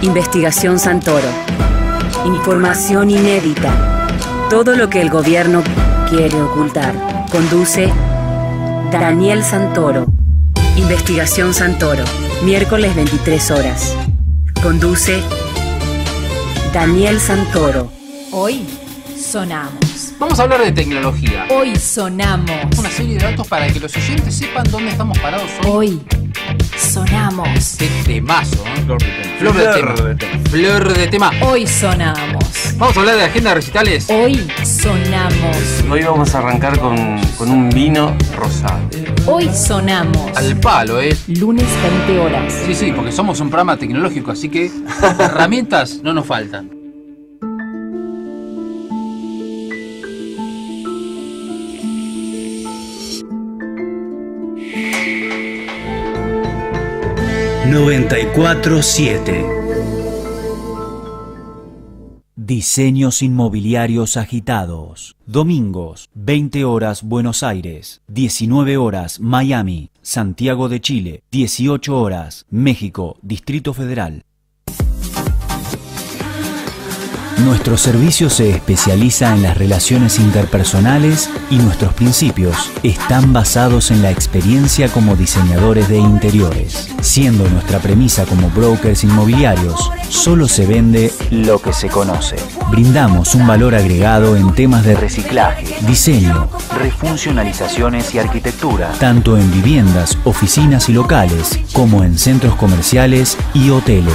Investigación Santoro. Información inédita. Todo lo que el gobierno quiere ocultar. Conduce Daniel Santoro. Investigación Santoro. Miércoles 23 horas. Conduce Daniel Santoro. Hoy sonamos. Vamos a hablar de tecnología. Hoy sonamos. Una serie de datos para que los oyentes sepan dónde estamos parados hoy. Hoy sonamos. Qué temazo, ¿eh? Flor de tema. Flor de tema. Hoy sonamos. Vamos a hablar de agenda de recitales. Hoy sonamos. Hoy vamos a arrancar con un vino rosado. Hoy sonamos. Al palo, ¿eh? Lunes 20 horas. Sí, porque somos un programa tecnológico, así que herramientas no nos faltan. Diseños inmobiliarios agitados. Domingos, 20 horas Buenos Aires, 19 horas Miami, Santiago de Chile, 18 horas México, Distrito Federal. Nuestro servicio se especializa en las relaciones interpersonales y nuestros principios están basados en la experiencia como diseñadores de interiores. Siendo nuestra premisa como brokers inmobiliarios, solo se vende lo que se conoce. Brindamos un valor agregado en temas de reciclaje, diseño, refuncionalizaciones y arquitectura, tanto en viviendas, oficinas y locales, como en centros comerciales y hoteles.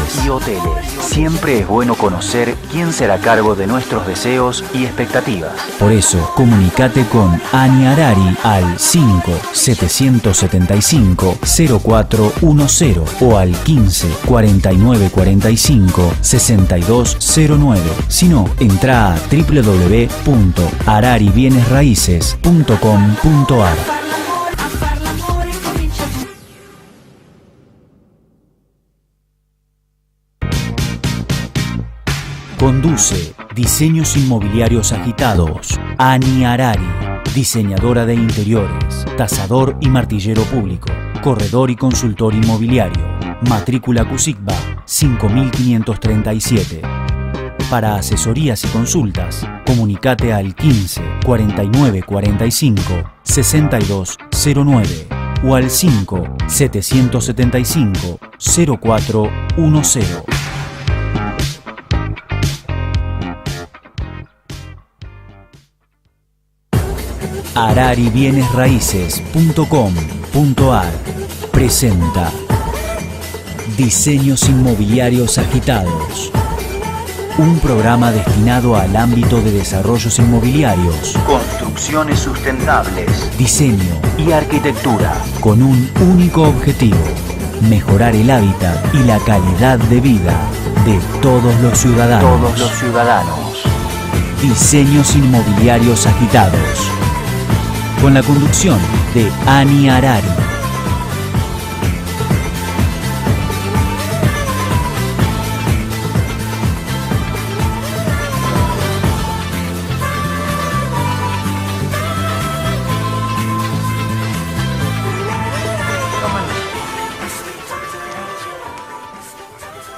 Siempre es bueno conocer quién será a cargo de nuestros deseos y expectativas. Por eso, comunícate con Ani Arari al 5-775-0410 o al 15-4945-6209. Si no, entra a www.araribienesraíces.com.ar. Conduce Diseños Inmobiliarios Agitados, Ani Arari, diseñadora de interiores, tasador y martillero público, corredor y consultor inmobiliario, matrícula CUSICBA 5537. Para asesorías y consultas, comunicate al 15 49 45 6209 o al 5 775 0410. araribienesraíces.com.ar presenta Diseños Inmobiliarios Agitados, un programa destinado al ámbito de desarrollos inmobiliarios, construcciones sustentables, diseño y arquitectura, con un único objetivo: mejorar el hábitat y la calidad de vida de todos los ciudadanos. Diseños Inmobiliarios Agitados, con la conducción de Ani Arari.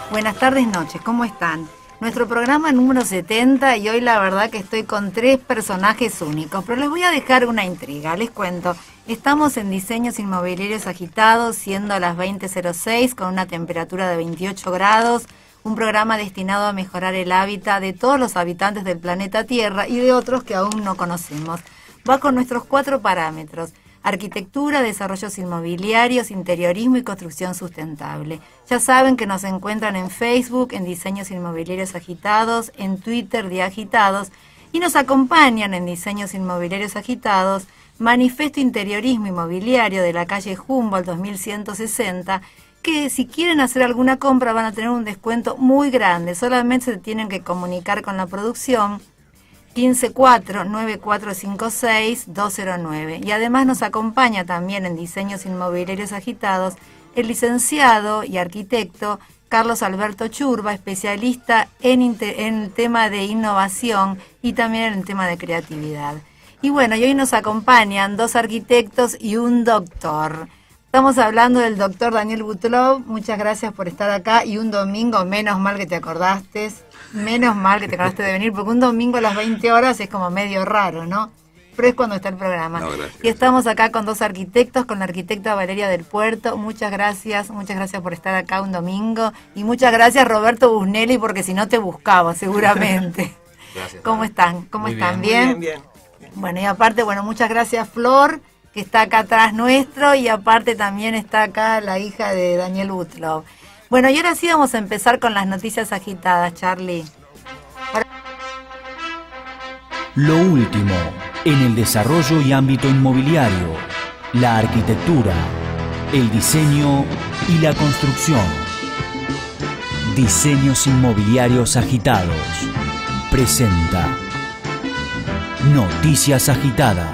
Buenas tardes, noches, ¿cómo están? Nuestro programa número 70 y hoy la verdad que estoy con 3 personajes únicos, pero les voy a dejar una intriga, les cuento. Estamos en Diseños Inmobiliarios Agitados, siendo las 20:06 con una temperatura de 28 grados, un programa destinado a mejorar el hábitat de todos los habitantes del planeta Tierra y de otros que aún no conocemos. Va con nuestros 4 parámetros: arquitectura, desarrollos inmobiliarios, interiorismo y construcción sustentable. Ya saben que nos encuentran en Facebook, en Diseños Inmobiliarios Agitados, en Twitter de Agitados, y nos acompañan en Diseños Inmobiliarios Agitados, Manifiesto Interiorismo Inmobiliario de la calle Humboldt 2160, que si quieren hacer alguna compra van a tener un descuento muy grande. Solamente se tienen que comunicar con la producción 154-9456-209. Y además nos acompaña también en Diseños Inmobiliarios Agitados el licenciado y arquitecto Carlos Alberto Churba, especialista en el tema de innovación y también en el tema de creatividad. Y bueno, y hoy nos acompañan 2 arquitectos y un doctor. Estamos hablando del doctor Daniel Butlov. Muchas gracias por estar acá. Y un domingo, menos mal que te acordaste de venir, porque un domingo a las 20 horas es como medio raro, ¿no? Pero es cuando está el programa. No, gracias. Y estamos acá con dos arquitectos, con la arquitecta Valeria del Puerto. Muchas gracias por estar acá un domingo. Y muchas gracias Roberto Busnelli, porque si no te buscaba seguramente. Gracias. ¿Cómo están? ¿Cómo Muy están? bien. ¿Bien? Bueno, y aparte, muchas gracias Flor, que está acá atrás nuestro, y aparte también está acá la hija de Daniel Butlov. Bueno, y ahora sí vamos a empezar con las noticias agitadas, Charlie. Lo último en el desarrollo y ámbito inmobiliario, la arquitectura, el diseño y la construcción. Diseños Inmobiliarios Agitados presenta Noticias Agitadas.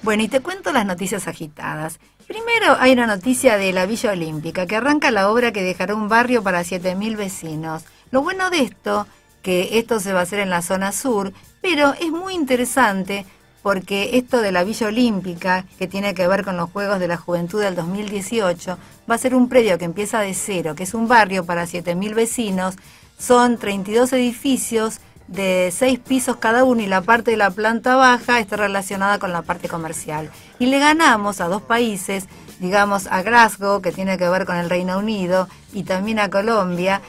Bueno, y te cuento las noticias agitadas. Primero hay una noticia de la Villa Olímpica, que arranca la obra que dejará un barrio para 7.000 vecinos. Lo bueno de esto, que esto se va a hacer en la zona sur, pero es muy interesante porque esto de la Villa Olímpica, que tiene que ver con los Juegos de la Juventud del 2018, va a ser un predio que empieza de cero, que es un barrio para 7.000 vecinos, son 32 edificios, de 6 pisos cada uno, y la parte de la planta baja está relacionada con la parte comercial. Y le ganamos a dos países, digamos a Glasgow, que tiene que ver con el Reino Unido, y también a Colombia,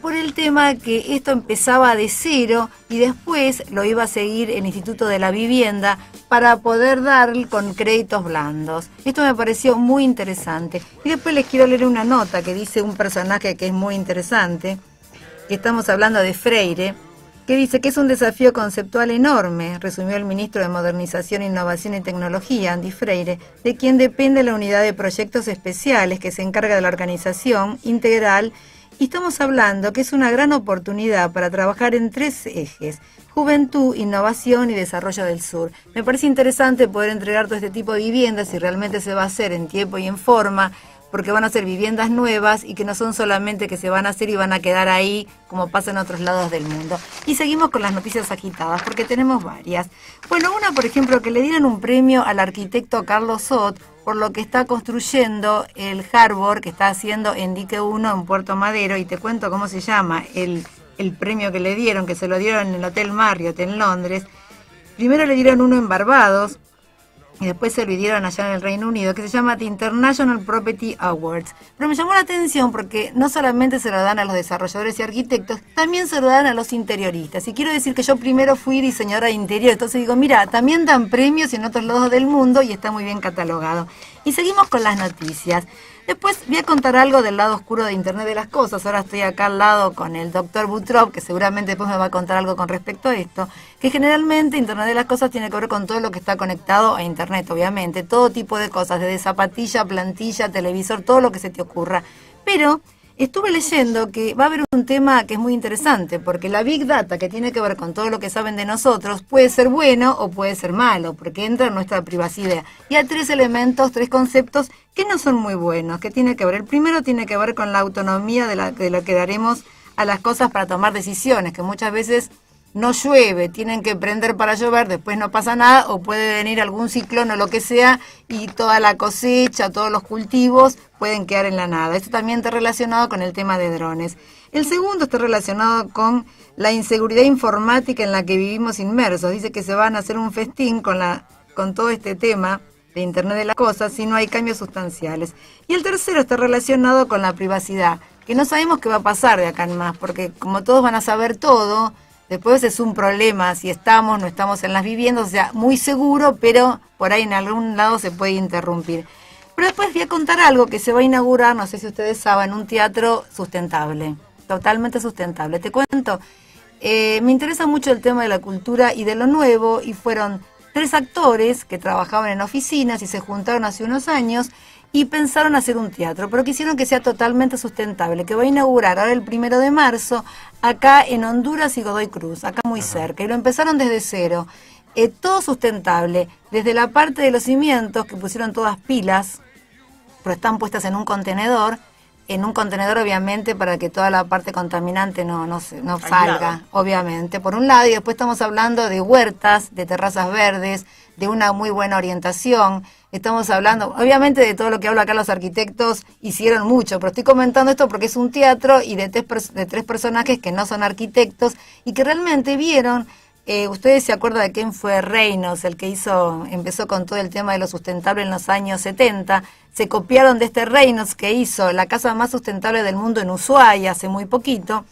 por el tema que esto empezaba de cero y después lo iba a seguir el Instituto de la Vivienda para poder dar con créditos blandos. Esto me pareció muy interesante. Y después les quiero leer una nota que dice un personaje que es muy interesante, que estamos hablando de Freire, que dice que es un desafío conceptual enorme, resumió el ministro de Modernización, Innovación y Tecnología, Andy Freire, de quien depende la unidad de proyectos especiales que se encarga de la organización integral, y estamos hablando que es una gran oportunidad para trabajar en 3 ejes: juventud, innovación y desarrollo del sur. Me parece interesante poder entregar todo este tipo de viviendas, si realmente se va a hacer en tiempo y en forma, porque van a ser viviendas nuevas y que no son solamente que se van a hacer y van a quedar ahí como pasa en otros lados del mundo. Y seguimos con las noticias agitadas, porque tenemos varias. Bueno, una, por ejemplo, que le dieron un premio al arquitecto Carlos Sot por lo que está construyendo el harbor que está haciendo en Dique 1 en Puerto Madero, y te cuento cómo se llama el premio que le dieron, que se lo dieron en el Hotel Marriott en Londres. Primero le dieron uno en Barbados, y después se lo dieron allá en el Reino Unido, que se llama The International Property Awards. Pero me llamó la atención porque no solamente se lo dan a los desarrolladores y arquitectos, también se lo dan a los interioristas. Y quiero decir que yo primero fui diseñadora de interior, entonces digo, mira, también dan premios en otros lados del mundo y está muy bien catalogado. Y seguimos con las noticias. Después voy a contar algo del lado oscuro de Internet de las Cosas. Ahora estoy acá al lado con el doctor Butlov, que seguramente después me va a contar algo con respecto a esto, que generalmente Internet de las Cosas tiene que ver con todo lo que está conectado a Internet, obviamente, todo tipo de cosas, desde zapatilla, plantilla, televisor, todo lo que se te ocurra. Pero estuve leyendo que va a haber un tema que es muy interesante, porque la Big Data, que tiene que ver con todo lo que saben de nosotros, puede ser bueno o puede ser malo, porque entra en nuestra privacidad. Y hay 3 elementos, 3 conceptos que no son muy buenos, que tiene que ver. El primero tiene que ver con la autonomía de lo que daremos a las cosas para tomar decisiones, que muchas veces no llueve, tienen que prender para llover, después no pasa nada, o puede venir algún ciclón o lo que sea, y toda la cosecha, todos los cultivos pueden quedar en la nada. Esto también está relacionado con el tema de drones. El segundo está relacionado con la inseguridad informática en la que vivimos inmersos. Dice que se van a hacer un festín con todo este tema de Internet de las Cosas si no hay cambios sustanciales. Y el tercero está relacionado con la privacidad, que no sabemos qué va a pasar de acá en más, porque como todos van a saber todo, después es un problema si estamos, no estamos en las viviendas, o sea, muy seguro, pero por ahí en algún lado se puede interrumpir. Pero después voy a contar algo que se va a inaugurar, no sé si ustedes saben, un teatro sustentable, totalmente sustentable. Te cuento, me interesa mucho el tema de la cultura y de lo nuevo, y fueron 3 actores que trabajaban en oficinas y se juntaron hace unos años y pensaron hacer un teatro, pero quisieron que sea totalmente sustentable, que va a inaugurar ahora el 1 de marzo, acá en Honduras y Godoy Cruz, acá muy cerca, y lo empezaron desde cero, todo sustentable, desde la parte de los cimientos, que pusieron todas pilas, pero están puestas en un contenedor, en un contenedor, obviamente, para que toda la parte contaminante no salga, obviamente, por un lado, y después estamos hablando de huertas, de terrazas verdes, de una muy buena orientación. Estamos hablando, obviamente, de todo lo que hablo acá los arquitectos hicieron mucho, pero estoy comentando esto porque es un teatro y de tres personajes que no son arquitectos y que realmente vieron. Ustedes se acuerdan de quién fue Reynolds, el que empezó con todo el tema de lo sustentable en los años 70. Se copiaron de este Reynolds que hizo la casa más sustentable del mundo en Ushuaia hace muy poquito.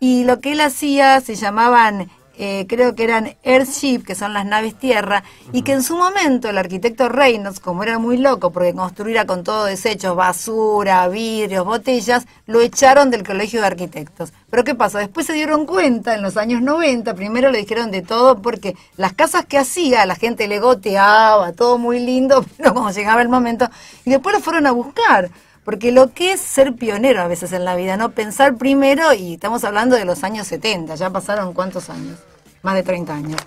Y lo que él hacía se llamaban, creo que eran Earthship, que son las naves tierra, y que en su momento el arquitecto Reynolds, como era muy loco porque construía con todo desechos, basura, vidrios, botellas, lo echaron del colegio de arquitectos. Pero ¿qué pasa? Después se dieron cuenta en los años 90, primero le dijeron de todo porque las casas que hacía, la gente le goteaba, todo muy lindo, pero como llegaba el momento, y después lo fueron a buscar. Porque lo que es ser pionero a veces en la vida, ¿no? Pensar primero, y estamos hablando de los años 70, ya pasaron ¿cuántos años? Más de 30 años.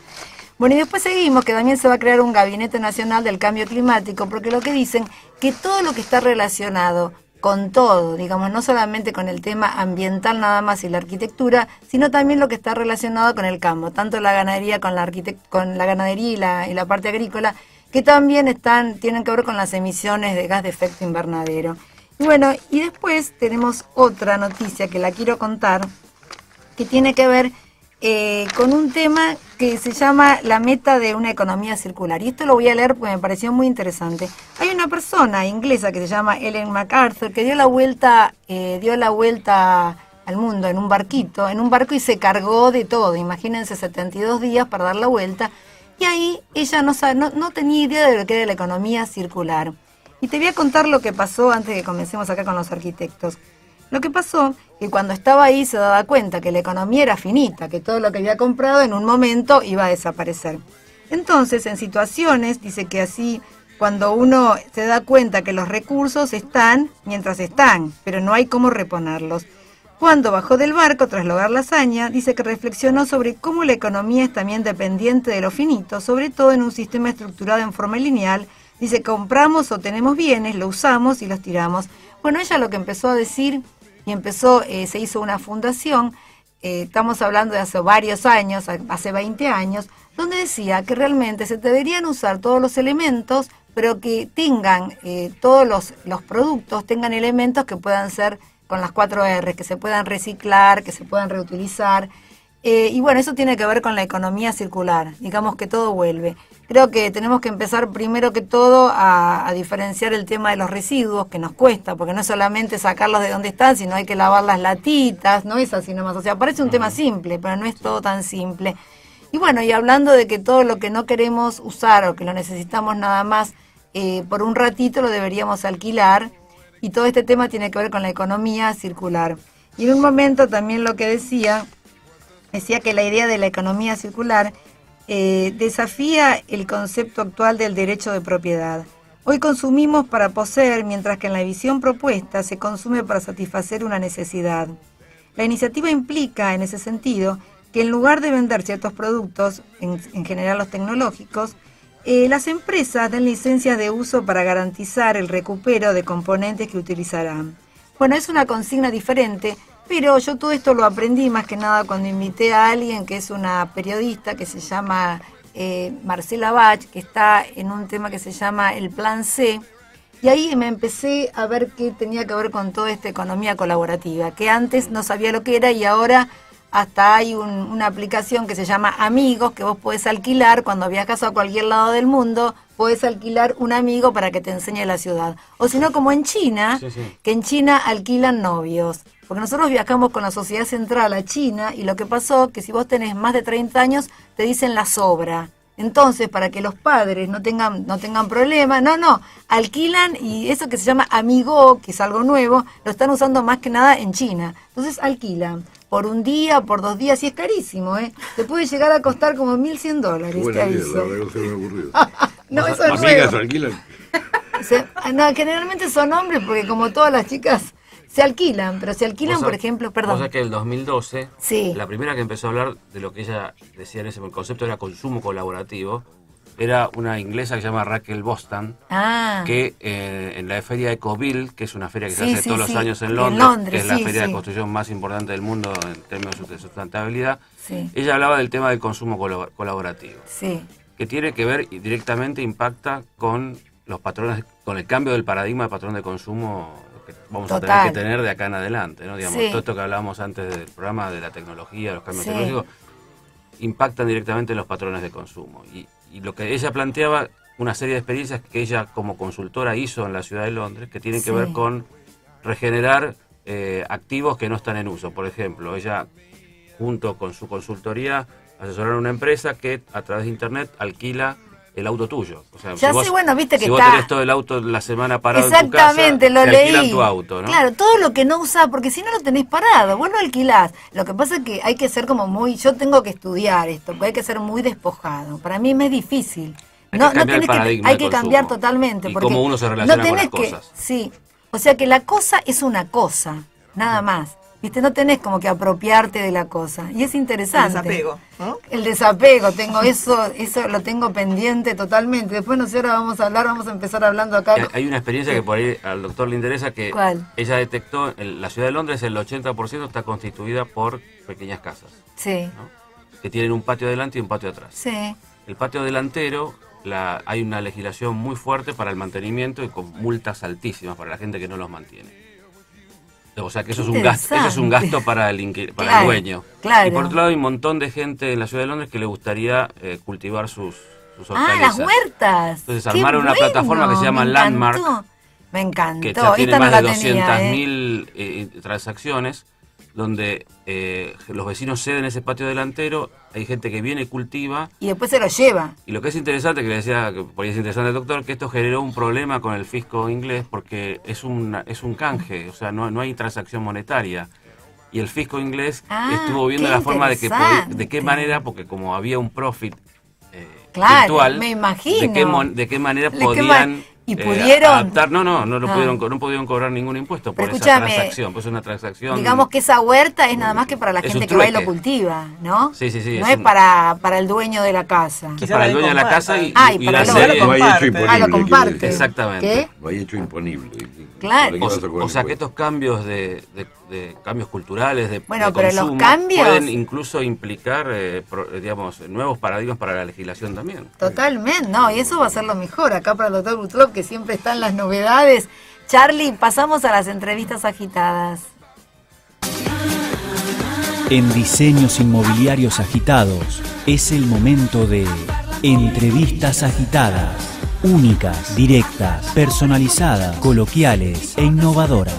Bueno, y después seguimos, que también se va a crear un Gabinete Nacional del Cambio Climático, porque lo que dicen, que todo lo que está relacionado con todo, digamos, no solamente con el tema ambiental nada más y la arquitectura, sino también lo que está relacionado con el campo, tanto la ganadería con la ganadería y la parte agrícola, que también tienen que ver con las emisiones de gas de efecto invernadero. Bueno, y después tenemos otra noticia que la quiero contar, que tiene que ver con un tema que se llama la meta de una economía circular. Y esto lo voy a leer porque me pareció muy interesante. Hay una persona inglesa que se llama Ellen MacArthur que dio la vuelta al mundo en un barco y se cargó de todo. Imagínense 72 días para dar la vuelta. Y ahí ella no tenía idea de lo que era la economía circular. Y te voy a contar lo que pasó antes de que comencemos acá con los arquitectos. Lo que pasó, que cuando estaba ahí se daba cuenta que la economía era finita, que todo lo que había comprado en un momento iba a desaparecer. Entonces, en situaciones, dice que así, cuando uno se da cuenta que los recursos están mientras están, pero no hay cómo reponerlos. Cuando bajó del barco tras lograr la hazaña, dice que reflexionó sobre cómo la economía es también dependiente de lo finito, sobre todo en un sistema estructurado en forma lineal. Dice, compramos o tenemos bienes, lo usamos y los tiramos. Bueno, ella lo que empezó a decir, se hizo una fundación, estamos hablando de hace varios años, hace 20 años, donde decía que realmente se deberían usar todos los elementos, pero que tengan, todos los productos tengan elementos que puedan ser con las 4 R, que se puedan reciclar, que se puedan reutilizar. Y bueno, eso tiene que ver con la economía circular, digamos que todo vuelve. Creo que tenemos que empezar primero que todo a diferenciar el tema de los residuos, que nos cuesta, porque no es solamente sacarlos de donde están, sino hay que lavar las latitas, no es así nomás. O sea, parece un tema simple, pero no es todo tan simple. Y bueno, y hablando de que todo lo que no queremos usar o que lo necesitamos nada más por un ratito lo deberíamos alquilar, y todo este tema tiene que ver con la economía circular. Y en un momento también lo que decía que la idea de la economía circular desafía el concepto actual del derecho de propiedad. Hoy consumimos para poseer, mientras que en la visión propuesta se consume para satisfacer una necesidad. La iniciativa implica, en ese sentido, que en lugar de vender ciertos productos, en general los tecnológicos, las empresas den licencias de uso para garantizar el recupero de componentes que utilizarán. Bueno, es una consigna diferente, pero yo todo esto lo aprendí más que nada cuando invité a alguien que es una periodista que se llama Marcela Bach, que está en un tema que se llama el Plan C, y ahí me empecé a ver qué tenía que ver con toda esta economía colaborativa, que antes no sabía lo que era y ahora hasta hay una aplicación que se llama Amigos, que vos podés alquilar cuando viajas a cualquier lado del mundo, podés alquilar un amigo para que te enseñe la ciudad. O si no, como en China, que en China alquilan novios. Porque nosotros viajamos con la Sociedad Central a China y lo que pasó que si vos tenés más de 30 años te dicen la sobra. Entonces, para que los padres no tengan problemas, alquilan, y eso que se llama Amigo, que es algo nuevo, lo están usando más que nada en China. Entonces alquilan por un día, por 2 días, y es carísimo, Te puede llegar a costar como $1.100, Buena te idea, aviso. la verdad que no se me ha ocurrido. No, eso es ¿Amigas nuevo. alquilan? Generalmente son hombres, porque como todas las chicas se alquilan, pero se alquilan, por ejemplo, perdón. O sea que el 2012, Sí. la primera que empezó a hablar de lo que ella decía en ese concepto era consumo colaborativo, era una inglesa que se llama Raquel Bostan, que en la feria Ecoville, que es una feria que se hace todos los años en Londres, que es la feria de construcción más importante del mundo en términos de sustentabilidad, ella hablaba del tema del consumo colaborativo, que tiene que ver y directamente impacta con los patrones, con el cambio del paradigma de patrón de consumo que vamos a tener que tener de acá en adelante, ¿no? Digamos, todo esto que hablábamos antes del programa de la tecnología, los cambios tecnológicos, impactan directamente en los patrones de consumo. Y lo que ella planteaba, una serie de experiencias que ella como consultora hizo en la ciudad de Londres, que tienen que ver con regenerar activos que no están en uso. Por ejemplo, ella, junto con su consultoría, asesoraron a una empresa que a través de internet alquila el auto tuyo. O sea, ya sé, bueno, viste que si está... vos tenés todo el auto la semana parado en tu casa, exactamente, lo te leí. alquilan tu auto, ¿no? Claro, todo lo que no usás, porque si no lo tenés parado, vos lo alquilás. Lo que pasa es que hay que ser como muy... Yo tengo que estudiar esto, porque hay que ser muy despojado. Para mí me es difícil. Hay que cambiar totalmente. Y porque cómo uno se relaciona con las cosas. Sí, o sea que la cosa es una cosa, nada más. ¿Viste? No tenés como que apropiarte de la cosa. Y es interesante. El desapego, ¿no? El desapego, tengo eso lo tengo pendiente totalmente. Después, no sé, ahora vamos a empezar hablando acá. Hay una experiencia que por ahí al doctor le interesa, que ¿cuál? Ella detectó, en la ciudad de Londres el 80% está constituida por pequeñas casas. Sí. ¿No? Que tienen un patio adelante y un patio atrás. Sí. El patio delantero, hay una legislación muy fuerte para el mantenimiento y con multas altísimas para la gente que no los mantiene. O sea que eso es un gasto para el dueño. Claro. Y por otro lado hay un montón de gente en la ciudad de Londres que le gustaría cultivar sus hortalizas. Las huertas. Entonces armaron una plataforma que se llama Landmark. Me encantó. Que ya tiene más de 200.000 transacciones, donde los vecinos ceden ese patio delantero, hay gente que viene y cultiva. Y después se lo lleva. Y lo que es interesante, que le decía, que por ahí es interesante el doctor, que esto generó un problema con el fisco inglés, porque es un canje, o sea, no hay transacción monetaria. Y el fisco inglés estuvo viendo la forma de qué manera, porque como había un profit virtual, me imagino. de qué manera podían... Y pudieron adaptar, no pudieron cobrar ningún impuesto por esa transacción, pues una transacción. Digamos que esa huerta es nada más que para la gente que va y lo cultiva, ¿no? Sí. No es para el dueño de la casa. Es para el dueño de la casa y para la serie. No hay hecho imponible. Lo comparte. Exactamente. ¿Qué? No hay hecho imponible. Claro. O sea que estos cambios de cambios culturales, de pero consumo, los cambios pueden incluso implicar, digamos, nuevos paradigmas para la legislación también. Totalmente, no, y eso va a ser lo mejor acá para el doctor Butrop, que siempre están las novedades. Charlie, pasamos a las entrevistas agitadas. En Diseños Inmobiliarios Agitados es el momento de entrevistas agitadas. Únicas, directas, personalizadas, coloquiales e innovadoras.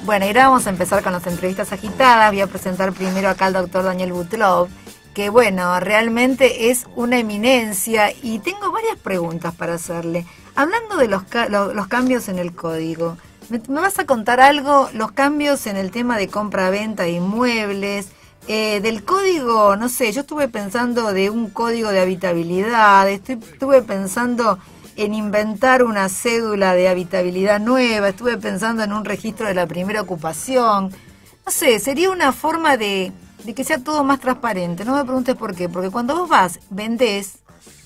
Bueno, y ahora vamos a empezar con las entrevistas agitadas. Voy a presentar primero acá al doctor Daniel Butrop, que bueno, realmente es una eminencia y tengo varias preguntas para hacerle. Hablando de los cambios en el código, ¿me vas a contar algo? Los cambios en el tema de compra-venta de inmuebles, del código, no sé, yo estuve pensando de un código de habitabilidad, estuve pensando en inventar una cédula de habitabilidad nueva, estuve pensando en un registro de la primera ocupación. No sé, sería una forma de que sea todo más transparente. No me preguntes por qué, porque cuando vos vas, vendés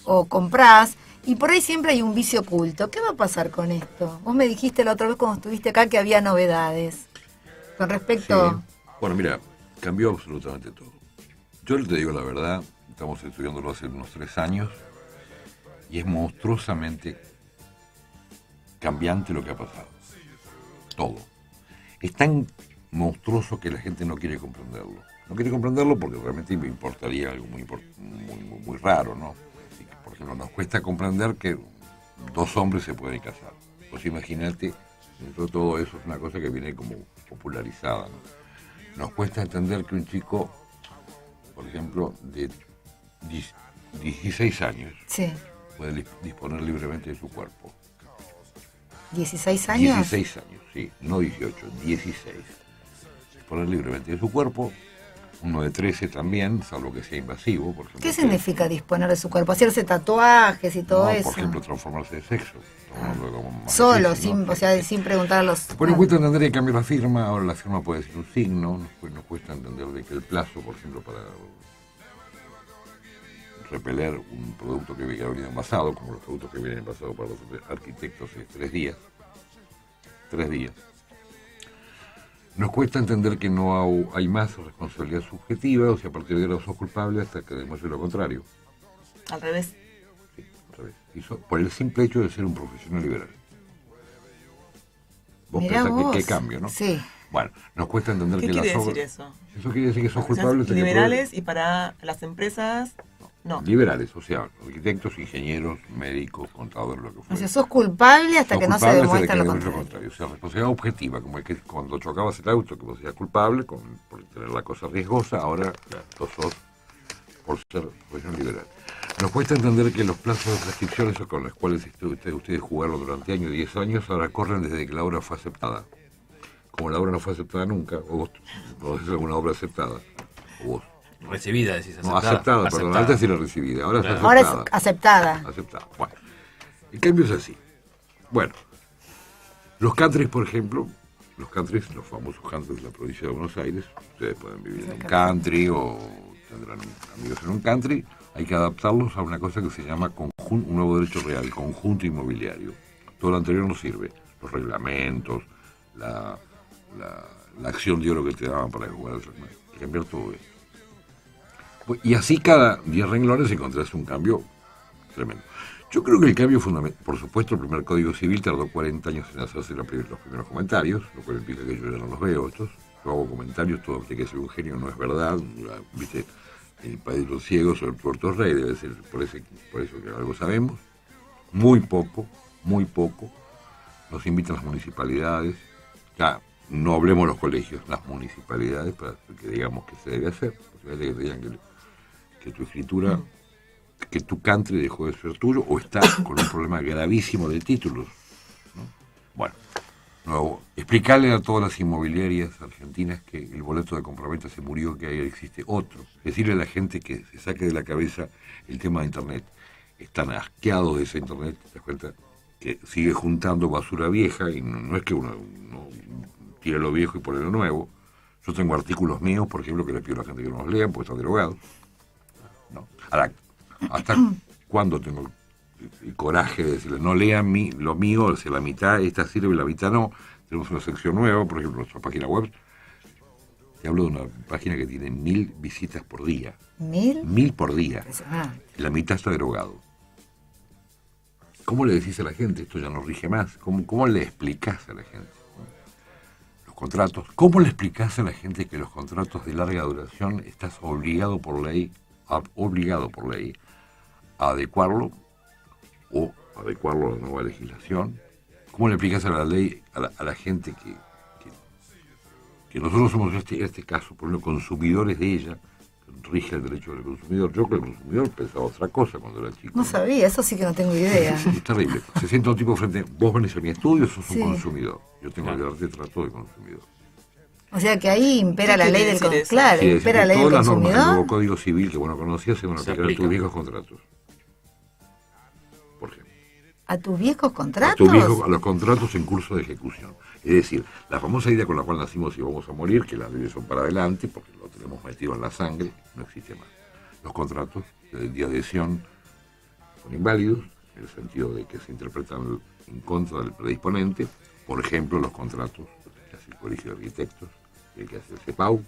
o comprás, y por ahí siempre hay un vicio oculto. ¿Qué va a pasar con esto? Vos me dijiste la otra vez cuando estuviste acá que había novedades. Con respecto... Sí. Bueno, mira, cambió absolutamente todo. Yo te digo la verdad, estamos estudiándolo hace unos 3 años, y es monstruosamente cambiante lo que ha pasado. Todo. Es tan monstruoso que la gente no quiere comprenderlo. No quiere comprenderlo porque realmente me importaría algo muy raro, ¿no? Por ejemplo, nos cuesta comprender que 2 hombres se pueden casar. Pues imagínate, dentro de todo eso es una cosa que viene como popularizada, ¿no? Nos cuesta entender que un chico, por ejemplo, de 16 años, sí, puede disponer libremente de su cuerpo. ¿16 años? 16 años, sí, no 18, 16. Disponer libremente de su cuerpo Uno de 13 también, salvo que sea invasivo, por ejemplo. ¿Qué significa disponer de su cuerpo? ¿Hacerse tatuajes y todo eso? Por ejemplo, transformarse de sexo. Solo, sin preguntar a los... Bueno, nos cuesta entender que cambió la firma, ahora la firma puede ser un signo, nos cuesta entender de que el plazo, por ejemplo, para repeler un producto que había venido envasado, como los productos que vienen envasados para los arquitectos, es 3 días. 3 días. Nos cuesta entender que no hay más responsabilidad subjetiva, o sea, a partir de ahora sos culpable hasta que demuestre lo contrario. Al revés. Sí, al revés. Por el simple hecho de ser un profesional liberal. Vos pensás que cambio, ¿no? Sí. Bueno, nos cuesta entender que las obras... ¿Qué quiere decir eso? Eso quiere decir que sos culpable. Liberales y para las empresas... No. Liberales, o sea, arquitectos, ingenieros, médicos, contadores, lo que fuera. O sea, sos culpable hasta que no se demuestre lo contrario. O sea, responsabilidad objetiva, como es que cuando chocabas el auto, que vos seas culpable por tener la cosa riesgosa, ahora lo sos por ser profesional liberal. Nos cuesta entender que los plazos de prescripción, esos con los cuales ustedes jugaron durante años, 10 años, ahora corren desde que la obra fue aceptada. Como la obra no fue aceptada nunca, o vos haces alguna obra aceptada, o vos. Recibida, decís, aceptada. No, aceptada, perdón, antes era recibida, ahora claro. Es aceptada. Ahora es aceptada. Aceptada, bueno. El cambio es así. Bueno, los countries, por ejemplo, los famosos countries de la provincia de Buenos Aires, ustedes pueden vivir en un country o tendrán amigos en un country, hay que adaptarlos a una cosa que se llama un nuevo derecho real, conjunto inmobiliario. Todo lo anterior no sirve, los reglamentos, la acción de oro que te daban para jugar al hay que cambiar todo esto. Y así cada 10 renglones encontrás un cambio tremendo. Yo creo que el cambio fundamental, por supuesto, el primer Código Civil tardó 40 años en hacerse los primeros comentarios, lo cual implica que yo ya no los veo estos. Yo hago comentarios, todo que hay que ser un genio no es verdad. ¿Viste? El país de los ciegos o el Puerto Rey debe ser por eso que algo sabemos. Muy poco. Nos invitan las municipalidades. Ya, no hablemos de los colegios, las municipalidades, para que digamos que se debe hacer. Posibilidad de que te digan que tu escritura, que tu country dejó de ser tuyo o está con un problema gravísimo de títulos, ¿no? Bueno, nuevo, explicarle a todas las inmobiliarias argentinas que el boleto de compraventa se murió, que ahí existe otro. Decirle a la gente que se saque de la cabeza el tema de Internet. Están asqueados de ese Internet, ¿te das cuenta? Que sigue juntando basura vieja y no es que uno tire lo viejo y pone lo nuevo. Yo tengo artículos míos, por ejemplo, que les pido a la gente que no los lean porque están derogados. ¿No? Ahora, ¿hasta cuándo tengo el coraje de decirles no lean lo mío, o sea, la mitad, esta sirve y la mitad no? Tenemos una sección nueva, por ejemplo, nuestra página web. Te hablo de una página que tiene 1000 visitas por día. ¿1000? 1000 por día. La mitad está derogado. ¿Cómo le decís a la gente? Esto ya no rige más. ¿Cómo le explicás a la gente? Contratos. ¿Cómo le explicás a la gente que los contratos de larga duración estás obligado por ley a adecuarlo a la nueva legislación? ¿Cómo le explicás a la ley a la gente que nosotros somos en este caso, por ejemplo, consumidores de ella, rige el derecho del consumidor? Yo que el consumidor pensaba otra cosa cuando era chico. No sabía, eso sí que no tengo idea. Es terrible. Se sienta un tipo frente, vos venís a mi estudio, sos un consumidor. Yo tengo que darte trato de consumidor. O sea que ahí impera la ley del consumidor. Claro, sí, impera la ley del consumidor. Todas las normas del nuevo Código Civil que vos no conocías se van a aplicar a tus viejos contratos. Por ejemplo. ¿A tus viejos contratos? A los contratos en curso de ejecución. Es decir, la famosa idea con la cual nacimos y vamos a morir, que las leyes son para adelante, porque lo tenemos metido en la sangre, no existe más. Los contratos de adhesión son inválidos, en el sentido de que se interpretan en contra del predisponente. Por ejemplo, los contratos que hace el Colegio de Arquitectos, el que hace el CEPAU,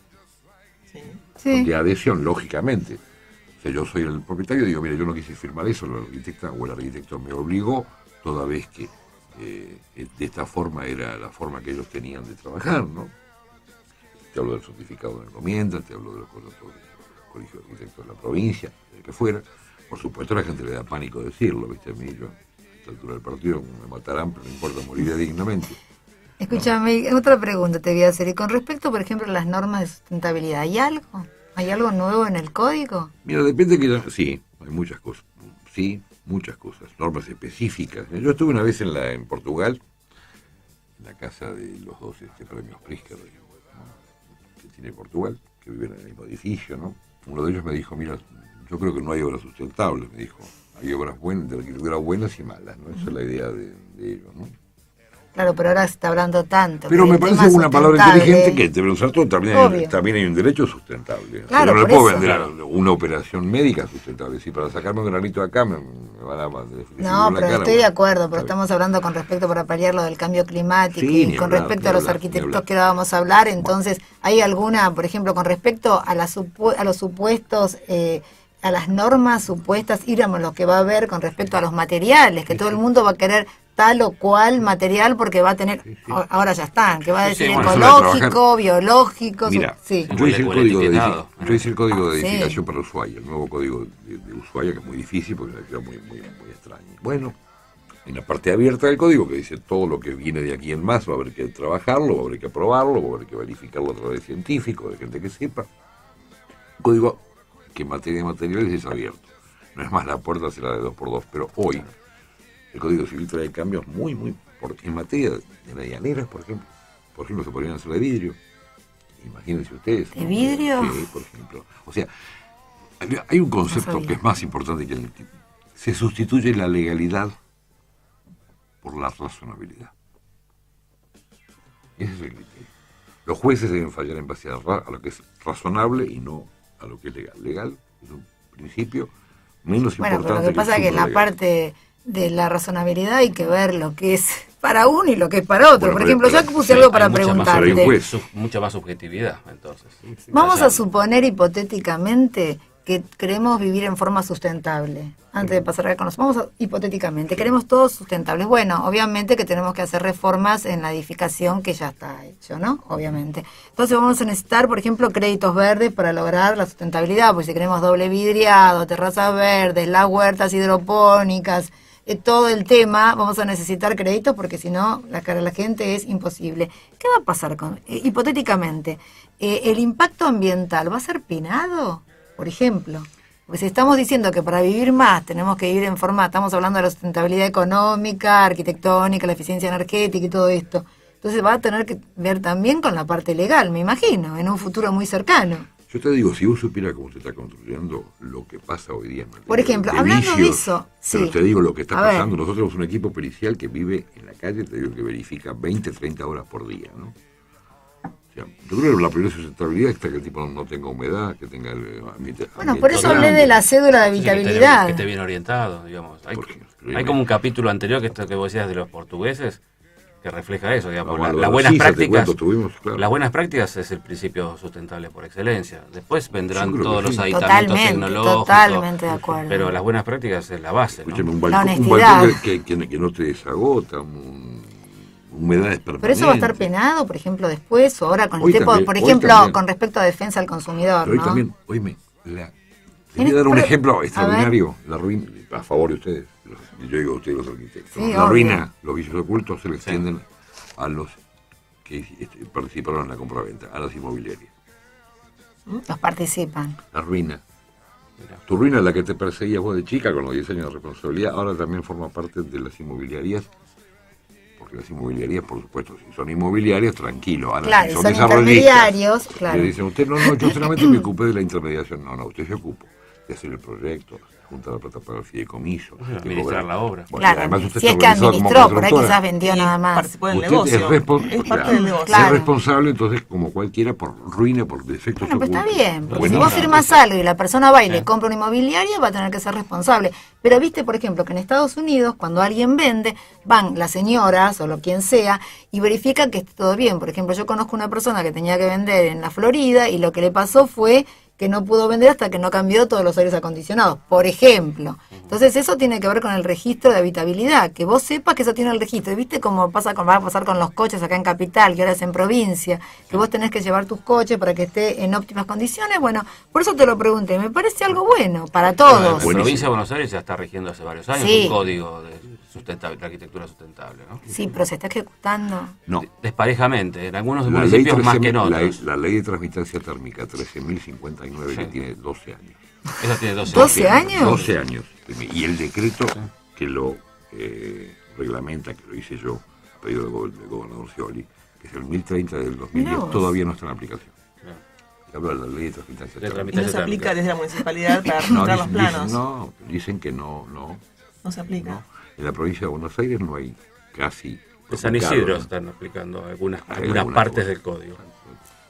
de adhesión, lógicamente. O sea, yo soy el propietario y digo, mire, yo no quise firmar eso, la arquitecta o el arquitecto me obligó, toda vez que de esta forma era la forma que ellos tenían de trabajar, ¿no? Te hablo del certificado de encomienda, te hablo de los contratos del Colegio de Arquitectos de la provincia, del que fuera. Por supuesto, a la gente le da pánico decirlo, ¿viste? A mí, yo, a esta altura del partido, me matarán, pero no importa, moriré dignamente. Escúchame, ¿no? Otra pregunta te voy a hacer. Y con respecto, por ejemplo, a las normas de sustentabilidad, ¿hay algo? ¿Hay algo nuevo en el código? Mira, depende que... Sí, hay muchas cosas. Sí, muchas cosas. Normas específicas. Yo estuve una vez en Portugal, en la casa de los dos premios Pritzker que tiene Portugal. que viven en el mismo edificio, ¿no? Uno de ellos me dijo, mira, yo creo que no hay obras sustentables, me dijo. Hay obras buenas, de arquitectura buenas y malas, ¿no? Esa es la idea de ellos, ¿no? Claro, pero ahora se está hablando tanto. Pero me parece una palabra inteligente que debe usar todo. También hay un derecho sustentable. Claro, no le puedo vender una operación médica sustentable. Si para sacarme un granito de acá me van a... No, pero estoy de acuerdo, pero estamos hablando con respecto para paliar lo del cambio climático y con respecto a los arquitectos que ahora vamos a hablar. Entonces, ¿hay alguna, por ejemplo, con respecto a los supuestos... a las normas supuestas, ir a lo que va a haber con respecto a los materiales, que todo el mundo va a querer tal o cual material porque va a tener, ahora ya están, que va a decir ecológico, biológico. Mira, yo hice el código de edificación para Ushuaia, el nuevo código de Ushuaia, que es muy difícil porque es una ciudad muy extraña. Bueno, en la parte abierta del código que dice todo lo que viene de aquí en más va a haber que trabajarlo, va a haber que aprobarlo, va a haber que verificarlo a través de científicos, de gente que sepa. Un código que en materia de materiales es abierto. No es más, la puerta será de 2x2, pero hoy el Código Civil trae cambios porque en materia de medianeras, por ejemplo, se podrían hacer de vidrio. Imagínense ustedes. ¿De vidrio? Sí, por ejemplo. O sea, hay un concepto que es más importante que el tipo. Se sustituye la legalidad por la razonabilidad. Ese es el criterio. Los jueces deben fallar en base a lo que es razonable y no a lo que es legal. Legal es un principio menos importante. Pero lo que pasa es que en la parte de la razonabilidad hay que ver lo que es para uno y lo que es para otro. Por ejemplo, yo puse algo para preguntarte. Mucha más subjetividad, entonces. Vamos a suponer hipotéticamente que queremos vivir en forma sustentable. Antes de pasar acá con nosotros, vamos hipotéticamente, queremos todos sustentables. Bueno, obviamente que tenemos que hacer reformas en la edificación que ya está hecho, ¿no? Obviamente. Entonces vamos a necesitar, por ejemplo, créditos verdes para lograr la sustentabilidad, pues si queremos doble vidriado, terrazas verdes, las huertas hidropónicas, todo el tema, vamos a necesitar créditos porque si no, la cara de la gente es imposible. ¿Qué va a pasar hipotéticamente? ¿El impacto ambiental va a ser penado? Por ejemplo, porque si estamos diciendo que para vivir más tenemos que vivir en forma, estamos hablando de la sustentabilidad económica, arquitectónica, la eficiencia energética y todo esto, entonces va a tener que ver también con la parte legal, me imagino, en un futuro muy cercano. Yo te digo, si vos supieras cómo se está construyendo lo que pasa hoy día en materia por ejemplo, hablando de eso, pero te digo lo que está pasando, nosotros tenemos un equipo pericial que vive en la calle, te digo que verifica 20, 30 horas por día, ¿no? O sea, yo creo que la primera sustentabilidad es que el tipo no tenga humedad, que tenga el ambiente. Bueno, por eso hablé de la cédula de habitabilidad. Que esté bien orientado, digamos. Hay como un capítulo anterior que esto que vos decías de los portugueses que refleja eso, digamos. Las buenas prácticas. Las buenas prácticas es el principio sustentable por excelencia. Después vendrán todos los aditamentos tecnológicos. Totalmente de acuerdo. Pero las buenas prácticas es la base, ¿no? Un balcón que no te desagota, humedades permanentes. Pero eso va a estar penado, por ejemplo, después o ahora con el tiempo, por ejemplo, con respecto a defensa al consumidor, pero hoy ¿no? También, oíme, les voy a dar un ejemplo extraordinario, la ruina, a favor de ustedes, yo digo a ustedes los arquitectos, sí, la ruina, los vicios ocultos se le extienden a los que participaron en la compraventa, a las inmobiliarias. Los participan. La ruina. Tu ruina es la que te perseguías vos de chica con los 10 años de responsabilidad, ahora también forma parte de las inmobiliarias. Las inmobiliarias, por supuesto, si son inmobiliarias, tranquilo. Ahora, claro, si son intermediarios, claro. Le dicen, usted, no, yo solamente me ocupé de la intermediación. No, usted se ocupó de hacer el proyecto, juntar la plata para el fideicomiso. Administrar la obra. Bueno, claro, además usted si es que administró, por ahí quizás vendió nada más. Participó del negocio. Es parte del negocio. Es responsable, entonces, como cualquiera, por ruina, por defectos. Bueno, pero está bien, porque si vos firmas algo y la persona va y le compra una inmobiliaria, va a tener que ser responsable. Pero viste, por ejemplo, que en Estados Unidos, cuando alguien vende, van las señoras o lo quien sea y verifican que esté todo bien. Por ejemplo, yo conozco una persona que tenía que vender en la Florida y lo que le pasó fue que no pudo vender hasta que no cambió todos los aires acondicionados, por ejemplo. Entonces eso tiene que ver con el registro de habitabilidad, que vos sepas que eso tiene el registro. ¿Viste cómo va a pasar con los coches acá en Capital, que ahora es en provincia? Que vos tenés que llevar tus coches para que esté en óptimas condiciones. Bueno, por eso te lo pregunté, me parece algo bueno para todos. La provincia de Buenos Aires ya está rigiendo hace varios años un código de arquitectura sustentable, ¿no? Sí, pero se está ejecutando. No. Desparejamente, en algunos municipios más que en otros. La ley de transmitancia térmica 13.059 que tiene 12 años. Esa tiene 12 años. ¿12 años? 12 años. Y el decreto que lo reglamenta, que lo hice yo, a pedido del gobernador Scioli, que es el 1030 del 2010, todavía no está en aplicación. habla de la ley de transmitancia térmica. Y no se aplica desde la municipalidad para registrar los planos. Dicen que no. No se aplica. No. En la provincia de Buenos Aires no hay casi... En San Isidro están aplicando algunas partes del código.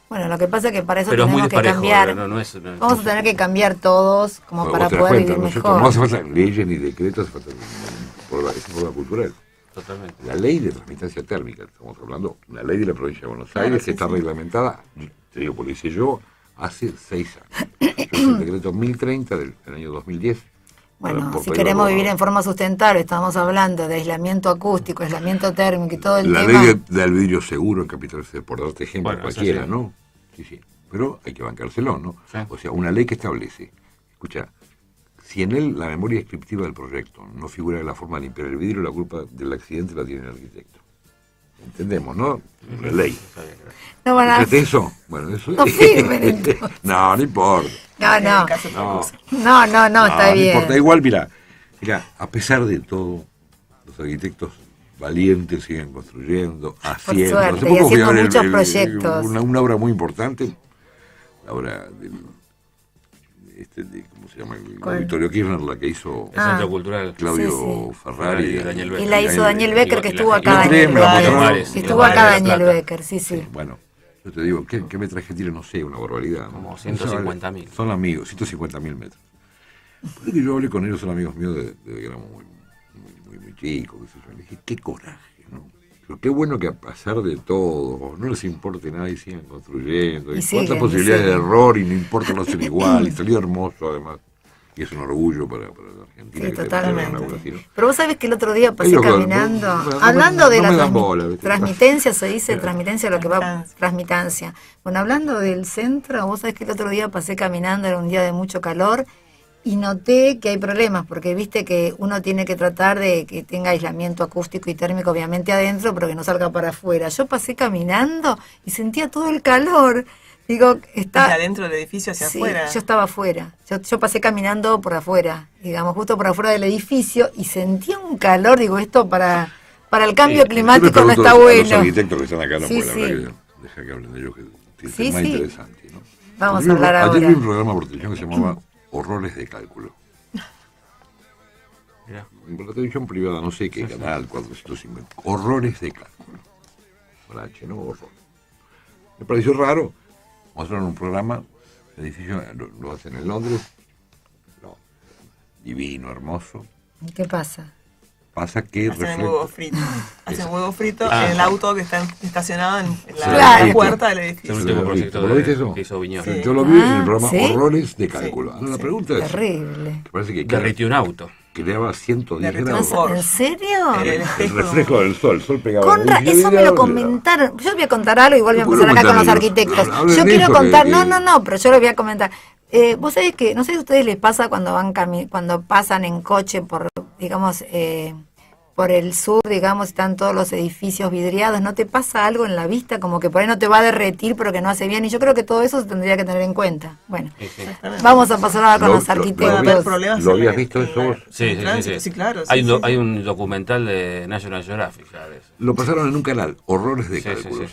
Bueno, lo que pasa es que para eso tenemos que cambiar. Vamos a tener que cambiar todos como para poder vivir mejor. No hace falta leyes ni decretos, hace falta por la cultural. Totalmente. La ley de transmitancia térmica, estamos hablando, la ley de la provincia de Buenos Aires, que está reglamentada, te digo, porque hice yo hace 6 años. Es el decreto 1030 del año 2010. Bueno, si queremos vivir en forma sustentable, estamos hablando de aislamiento acústico, aislamiento térmico y todo el tema. La ley del vidrio seguro en Capital Federal, por darte ejemplo, cualquiera, ¿no? Sí. Pero hay que bancárselo, ¿no? Sí. O sea, una ley que establece, escucha, si en él la memoria descriptiva del proyecto no figura de la forma de limpiar el vidrio, la culpa del accidente la tiene el arquitecto. Entendemos, ¿no? La ley. No van a... eso? Bueno, eso no firmen, entonces. No importa. No, está bien. No importa. Igual, mira, a pesar de todo, los arquitectos valientes siguen construyendo, haciendo. Por suerte, y haciendo muchos proyectos. Una obra muy importante, la obra ¿cómo se llama? Victorio Kirchner, la que hizo el Centro Cultural Claudio Ferrari y Daniel Becker. Y la hizo Daniel Becker, que estuvo acá. Estuvo acá Daniel Becker, sí. Bueno, yo te digo, ¿qué metraje tiene? No sé, una barbaridad. Como 150.000. Son amigos, 150.000 metros. Por eso que yo hablé con ellos, son amigos míos de que éramos muy chicos, qué sé yo. Le dije, qué coraje, ¿no? Pero qué bueno que a pesar de todo, no les importe nada y sigan construyendo. Y cuántas posibilidades de error y no importa, no ser igual. Y salió hermoso, además. Y es un orgullo para la Argentina. Sí, totalmente. Pero vos sabés que el otro día pasé caminando, hablando de la transmitencia, se dice transmitencia, lo que va transmitancia. Bueno, hablando del centro, vos sabés que el otro día pasé caminando, era un día de mucho calor, y noté que hay problemas, porque viste que uno tiene que tratar de que tenga aislamiento acústico y térmico, obviamente adentro, pero que no salga para afuera. Yo pasé caminando y sentía todo el calor. Digo, está adentro del edificio hacia afuera. Yo estaba afuera. Yo pasé caminando por afuera, digamos, justo por afuera del edificio, y sentía un calor. Digo, esto para el cambio climático no está bueno. Los arquitectos que están acá no pueden hablar, deja que hablen de ellos, que es más interesante, ¿no? Vamos a hablar ahora. Ayer vi un programa por televisión que se llamaba Horrores de Cálculo. Por la televisión privada, no sé qué canal, 450. Horrores de Cálculo. Con H, ¿no? Horror. Me pareció raro. Mostraron un programa, el edificio lo hacen en Londres, divino, hermoso. ¿Y qué pasa? Pasa que hacen huevo frito en el auto que está estacionado en la puerta del edificio. Es el último proyecto que hizo Viñola. Sí. Yo lo vi en el programa Horrores de Cálculo. Ahora la pregunta es... Terrible. Parece que derritió un auto. Creaba 110 grados. ¿En serio? El reflejo del sol pegaba. Eso me lo comentaron. Yo voy a contar algo, igual voy a empezar acá con los arquitectos. Yo quiero contar, no, pero yo lo voy a comentar. Vos sabés que, no sé si a ustedes les pasa cuando pasan en coche por, digamos, por el sur, digamos, están todos los edificios vidriados, ¿no te pasa algo en la vista? Como que por ahí no te va a derretir, pero que no hace bien. Y yo creo que todo eso se tendría que tener en cuenta. Bueno, vamos a pasar ahora con los arquitectos. ¿Lo habías visto eso vos? Sí, claro. Hay un documental de National Geographic. Lo pasaron en un canal, Horrores de Cálculo.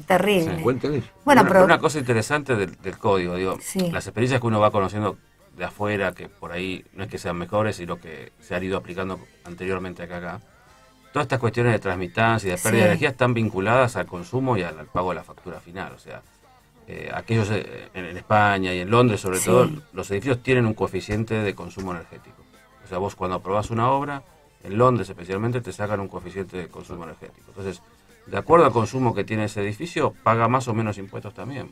Terrible. Cuéntales. Bueno, pero una cosa interesante del código, digo, las experiencias que uno va conociendo de afuera, que por ahí no es que sean mejores, sino que se han ido aplicando anteriormente acá. Todas estas cuestiones de transmitancia y de pérdida de energía están vinculadas al consumo y al pago de la factura final. O sea, aquellos en España y en Londres, sobre todo, los edificios tienen un coeficiente de consumo energético. O sea, vos cuando aprobás una obra, en Londres especialmente, te sacan un coeficiente de consumo energético. Entonces, de acuerdo al consumo que tiene ese edificio, paga más o menos impuestos también.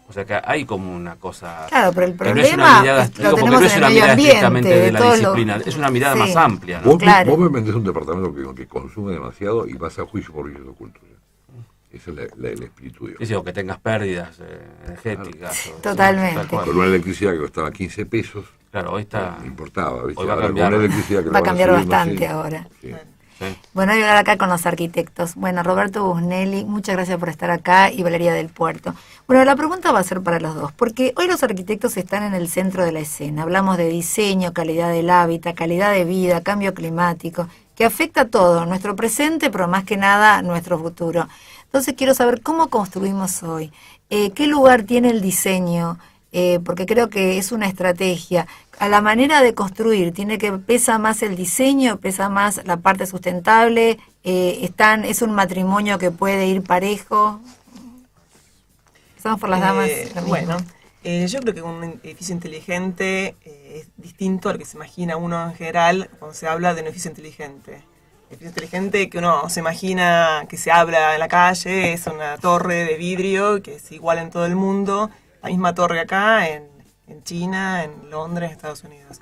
O sea que hay como una cosa... Claro, pero el problema lo tenemos en el medio ambiente. De la disciplina, es una mirada más amplia, ¿no? Vos me vendés un departamento que consume demasiado y vas a juicio por vicios ocultos. Ese es el espíritu. Sí, o que tengas pérdidas energéticas. Claro. Totalmente. Con una electricidad que costaba 15 pesos. Claro, hoy está... No importaba, ¿viste? Hoy va a cambiar. Va a cambiar bastante ahora. Sí. Bueno, voy a hablar acá con los arquitectos. Bueno, Roberto Busnelli, muchas gracias por estar acá, y Valeria del Puerto. Bueno, la pregunta va a ser para los dos, porque hoy los arquitectos están en el centro de la escena. Hablamos de diseño, calidad del hábitat, calidad de vida, cambio climático. que afecta a todo, nuestro presente, pero más que nada nuestro futuro. Entonces quiero saber cómo construimos hoy, qué lugar tiene el diseño, porque creo que es una estrategia. A la manera de construir, pesa más el diseño, pesa más la parte sustentable, es un matrimonio que puede ir parejo. Empezamos por las damas. Bueno, yo creo que un edificio inteligente es distinto al que se imagina uno en general cuando se habla de un edificio inteligente. El edificio inteligente que uno se imagina que se habla en la calle es una torre de vidrio que es igual en todo el mundo, la misma torre acá en China, en Londres, en Estados Unidos.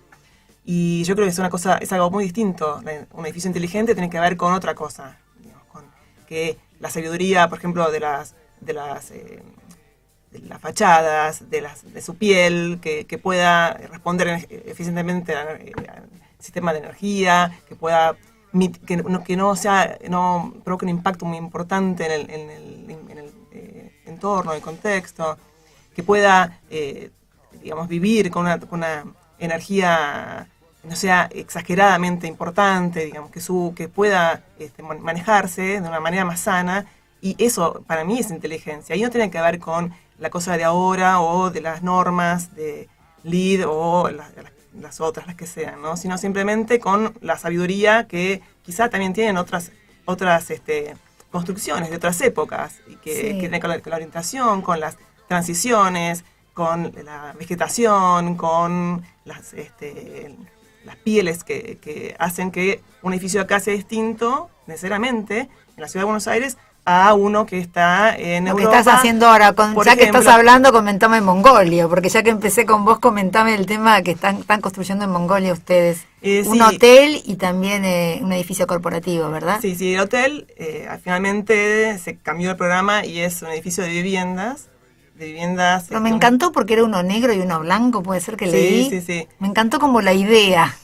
Y yo creo que es algo muy distinto. Un edificio inteligente tiene que ver con otra cosa, digamos, con que la sabiduría, por ejemplo, de las fachadas, de su piel, que pueda responder eficientemente al sistema de energía, que pueda que no provoque un impacto muy importante en el entorno, en el contexto, que pueda digamos, vivir con una energía no sea exageradamente importante, digamos, que pueda manejarse de una manera más sana, y eso para mí es inteligencia. Y no tiene que ver con la cosa de ahora o de las normas de LEED o las otras, las que sean, ¿no? Sino simplemente con la sabiduría que quizá también tienen otras construcciones de otras épocas, y que tienen que ver con la orientación, con las transiciones, con la vegetación, con las pieles que hacen que un edificio acá sea distinto necesariamente en la ciudad de Buenos Aires a uno que está en Europa. Lo que estás haciendo ahora, ya que estás hablando, comentame Mongolia, porque ya que empecé con vos, comentame el tema que están construyendo en Mongolia ustedes. Un hotel y también un edificio corporativo, ¿verdad? Sí, el hotel finalmente se cambió el programa y es un edificio de viviendas. Pero me encantó porque era uno negro y uno blanco, puede ser que leí. Sí. Me encantó como la idea.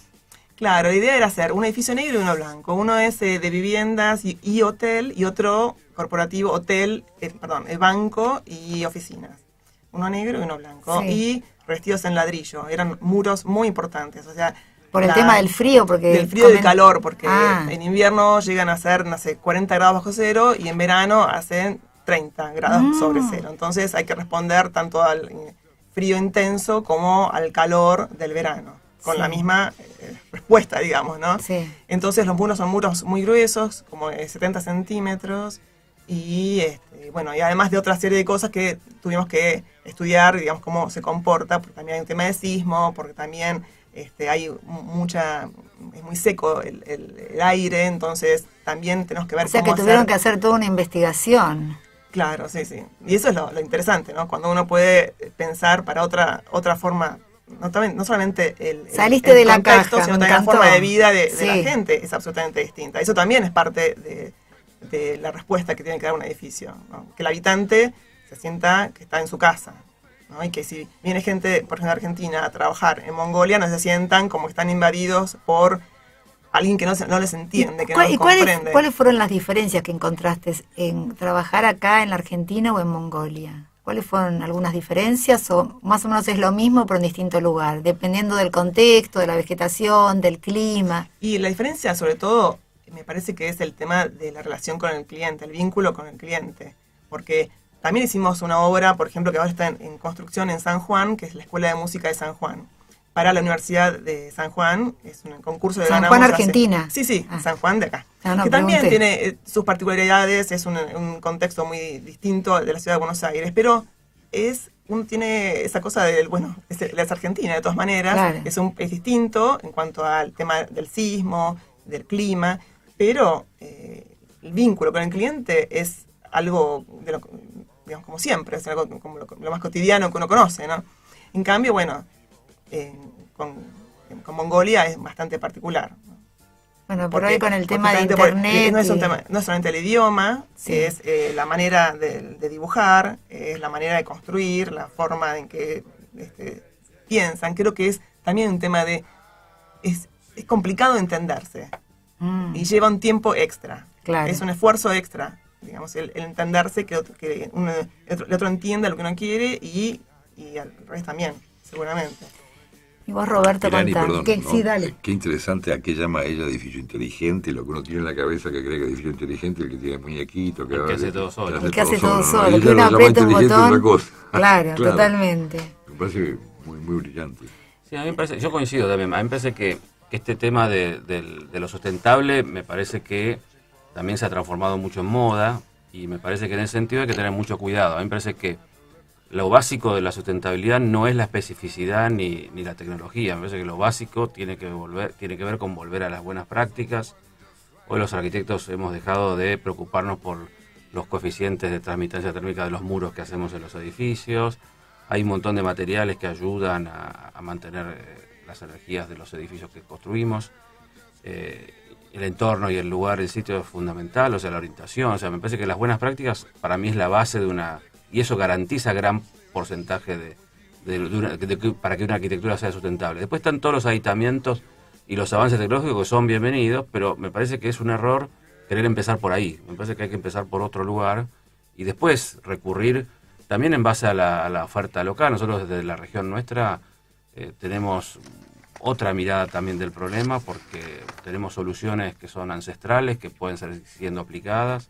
Claro, la idea era hacer un edificio negro y uno blanco. Uno es de viviendas y hotel, y otro corporativo, hotel, banco y oficinas. Uno negro y uno blanco. Sí. Y revestidos en ladrillo. Eran muros muy importantes. O sea, por el tema del frío, porque... Del frío y del calor, porque en invierno llegan a ser, 40 grados bajo cero, y en verano hacen 30 grados sobre cero. Entonces hay que responder tanto al frío intenso como al calor del verano, con la misma respuesta, digamos, ¿no? Sí. Entonces los muros son muros muy gruesos, como de 70 centímetros, y y además de otra serie de cosas que tuvimos que estudiar, digamos, cómo se comporta, porque también hay un tema de sismo, porque también hay es muy seco el aire, entonces también tenemos que ver cómo que tuvieron que hacer toda una investigación. Claro, sí. Y eso es lo interesante, ¿no? Cuando uno puede pensar para otra forma, no solamente el de la contexto, caja, sino también la forma de vida de la gente es absolutamente distinta. Eso también es parte de la respuesta que tiene que dar un edificio, ¿no? Que el habitante se sienta que está en su casa, ¿no? Y que si viene gente, por ejemplo, de Argentina a trabajar en Mongolia, no se sientan como que están invadidos por alguien que no les entiende, que no les comprende. ¿Cuáles fueron las diferencias que encontraste en trabajar acá en la Argentina o en Mongolia? ¿Cuáles fueron algunas diferencias o más o menos es lo mismo pero en distinto lugar, dependiendo del contexto, de la vegetación, del clima? Y la diferencia sobre todo me parece que es el tema de la relación con el cliente, el vínculo con el cliente, porque también hicimos una obra, por ejemplo, que ahora está en construcción en San Juan, que es la Escuela de Música de San Juan, para la Universidad de San Juan. Es un concurso de San Juan, Argentina. San Juan de acá. Que también tiene sus particularidades, es un contexto muy distinto de la ciudad de Buenos Aires, pero tiene esa cosa es Argentina de todas maneras, claro. Es distinto en cuanto al tema del sismo, del clima, pero el vínculo con el cliente es algo digamos, como siempre, es algo como lo más cotidiano que uno conoce, ¿no? En cambio, con Mongolia es bastante particular, ¿no? Bueno, por ahí con el tema de internet. No es solamente el idioma, es la manera de dibujar, es la manera de construir, la forma en que piensan. Creo que es también un tema es complicado entenderse y lleva un tiempo extra. Claro. Es un esfuerzo extra, digamos, el entenderse, que el otro entienda lo que uno quiere y al revés también, seguramente. Y vos, Roberto, contá. Sí, dale. Qué interesante a qué llama ella edificio inteligente, lo que uno tiene en la cabeza que cree que edificio inteligente, el que tiene muñequito, que hace todo solo. El que hace todo solo, que uno aprieta un botón. Claro, totalmente. Me parece muy, muy brillante. Sí, a mí me parece, yo coincido también, a mí me parece que este tema de lo sustentable me parece que también se ha transformado mucho en moda y me parece que en ese sentido hay que tener mucho cuidado. A mí me parece que lo básico de la sustentabilidad no es la especificidad ni la tecnología. Me parece que lo básico tiene que ver con volver a las buenas prácticas. Hoy los arquitectos hemos dejado de preocuparnos por los coeficientes de transmitancia térmica de los muros que hacemos en los edificios. Hay un montón de materiales que ayudan a mantener las energías de los edificios que construimos. El entorno y el lugar, el sitio es fundamental, o sea, la orientación. O sea, me parece que las buenas prácticas para mí es la base de una... Y eso garantiza gran porcentaje para que una arquitectura sea sustentable. Después están todos los aditamientos y los avances tecnológicos que son bienvenidos, pero me parece que es un error querer empezar por ahí. Me parece que hay que empezar por otro lugar y después recurrir también en base a la oferta local. Nosotros desde la región nuestra tenemos otra mirada también del problema porque tenemos soluciones que son ancestrales, que pueden ser siendo aplicadas.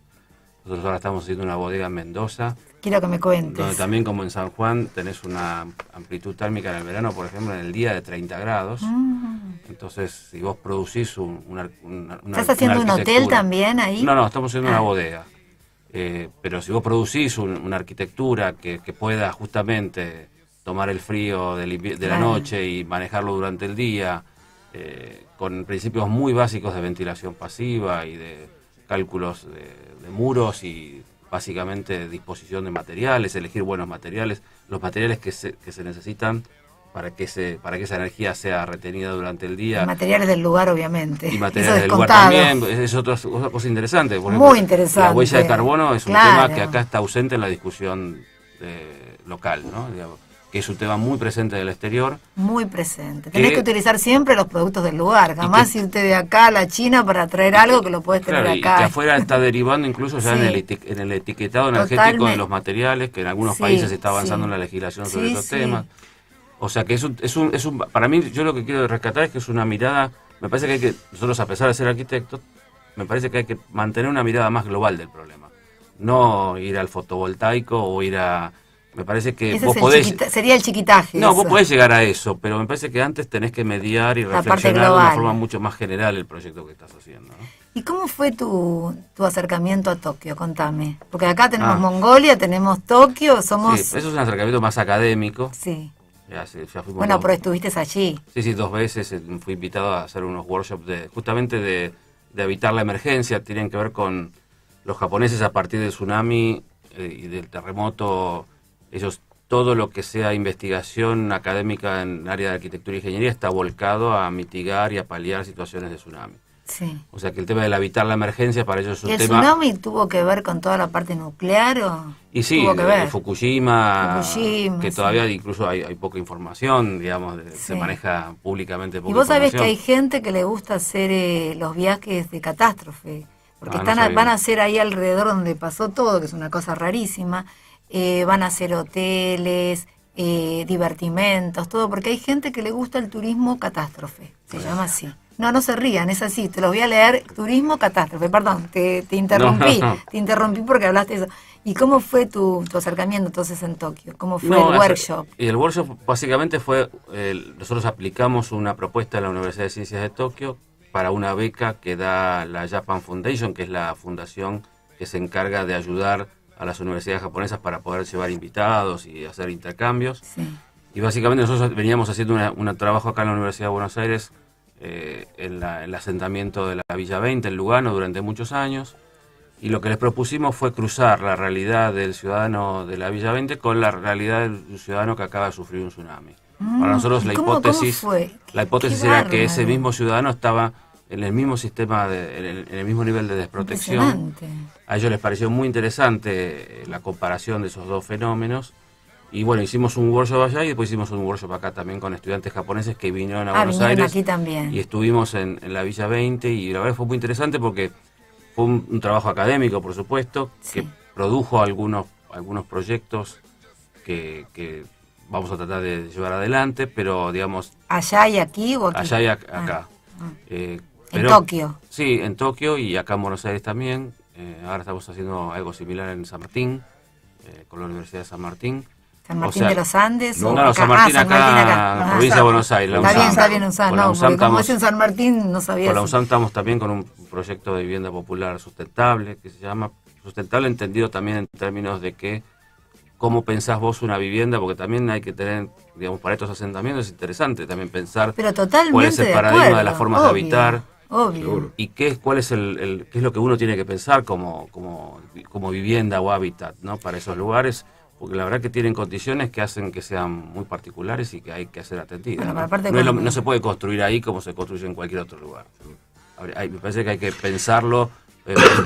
Nosotros ahora estamos haciendo una bodega en Mendoza. Quiero que me cuentes. Donde también, como en San Juan, tenés una amplitud térmica en el verano, por ejemplo, en el día de 30 grados. Entonces, si vos producís una ¿Estás haciendo un hotel también ahí? No, estamos haciendo una bodega. Pero si vos producís una arquitectura que pueda justamente tomar el frío de la noche y manejarlo durante el día, con principios muy básicos de ventilación pasiva y de cálculos de muros y básicamente disposición de materiales, elegir buenos materiales, los materiales que se necesitan para que esa energía sea retenida durante el día. Y materiales del lugar, obviamente. Y materiales del lugar también, es otra cosa interesante. Por ejemplo, muy interesante. La huella de carbono es un tema que acá está ausente en la discusión local, ¿no? Digamos, que es un tema muy presente del exterior. Muy presente. Tenés que utilizar siempre los productos del lugar, jamás irte de acá a la China para traer algo que lo puedes tener acá. Y que afuera está derivando incluso ya en el etiquetado energético de los materiales, que en algunos países se está avanzando en la legislación sobre esos temas. O sea que es un para mí, yo lo que quiero rescatar es que es una mirada, me parece que hay que, nosotros a pesar de ser arquitectos, me parece que hay que mantener una mirada más global del problema. No ir al fotovoltaico o ir a... Me parece que ese vos podés... sería el chiquitaje. No, vos podés llegar a eso, pero me parece que antes tenés que mediar y reflexionar de una forma mucho más general el proyecto que estás haciendo, ¿no? ¿Y cómo fue tu acercamiento a Tokio? Contame. Porque acá tenemos Mongolia, tenemos Tokio, somos... Sí, eso es un acercamiento más académico. Sí. Ya bueno, pero estuviste allí. Sí, 2 veces fui invitado a hacer unos workshops justamente de evitar la emergencia. Tienen que ver con los japoneses a partir del tsunami y del terremoto. Ellos, todo lo que sea investigación académica en el área de arquitectura e ingeniería está volcado a mitigar y a paliar situaciones de tsunami. Sí. O sea que el tema de evitar la emergencia para ellos es un tema... ¿El tsunami tuvo que ver con toda la parte nuclear o...? Y sí, de Fukushima, que todavía incluso hay poca información, digamos, se maneja públicamente poca información. Y vos sabés que hay gente que le gusta hacer los viajes de catástrofe, porque van a hacer ahí alrededor donde pasó todo, que es una cosa rarísima, van a hacer hoteles, divertimentos, todo, porque hay gente que le gusta el turismo catástrofe, se llama así. No se rían, es así, te los voy a leer, turismo catástrofe, perdón, te interrumpí, te interrumpí porque hablaste de eso. ¿Y cómo fue tu acercamiento entonces en Tokio? ¿Cómo fue el workshop? Y el workshop básicamente fue, nosotros aplicamos una propuesta en la Universidad de Ciencias de Tokio para una beca que da la Japan Foundation, que es la fundación que se encarga de ayudar a las universidades japonesas para poder llevar invitados y hacer intercambios. Sí. Y básicamente nosotros veníamos haciendo un trabajo acá en la Universidad de Buenos Aires, en el asentamiento de la Villa 20 en Lugano durante muchos años, y lo que les propusimos fue cruzar la realidad del ciudadano de la Villa 20 con la realidad del ciudadano que acaba de sufrir un tsunami. Para nosotros la hipótesis era que ese mismo ciudadano estaba en el mismo sistema, en el mismo nivel de desprotección. A ellos les pareció muy interesante la comparación de esos dos fenómenos. Y bueno, hicimos un workshop allá y después hicimos un workshop acá también con estudiantes japoneses que vinieron a Buenos Aires. Aquí también. Y estuvimos en la Villa 20 y la verdad fue muy interesante porque fue un trabajo académico, por supuesto, que produjo algunos proyectos que vamos a tratar de llevar adelante, pero digamos... ¿Allá y aquí o aquí? Allá y acá. Pero, ¿en Tokio? Sí, en Tokio y acá en Buenos Aires también. Ahora estamos haciendo algo similar en San Martín, con la Universidad de San Martín. ¿San Martín de los Andes? No, San Martín acá, provincia de Buenos Aires. Está bien UNSAM, no, porque como es en San Martín no sabía. Con la UNSAM estamos también con un proyecto de vivienda popular sustentable, que se llama sustentable entendido también en términos de que cómo pensás vos una vivienda, porque también hay que tener, digamos, para estos asentamientos es interesante también pensar cuál es el paradigma de las formas de habitar. Obvio. Y cuál es qué es lo que uno tiene que pensar como vivienda o hábitat, ¿no? Para esos lugares, porque la verdad que tienen condiciones que hacen que sean muy particulares y que hay que hacer atendidas. Bueno, no se puede construir ahí como se construye en cualquier otro lugar. Me parece que hay que pensarlo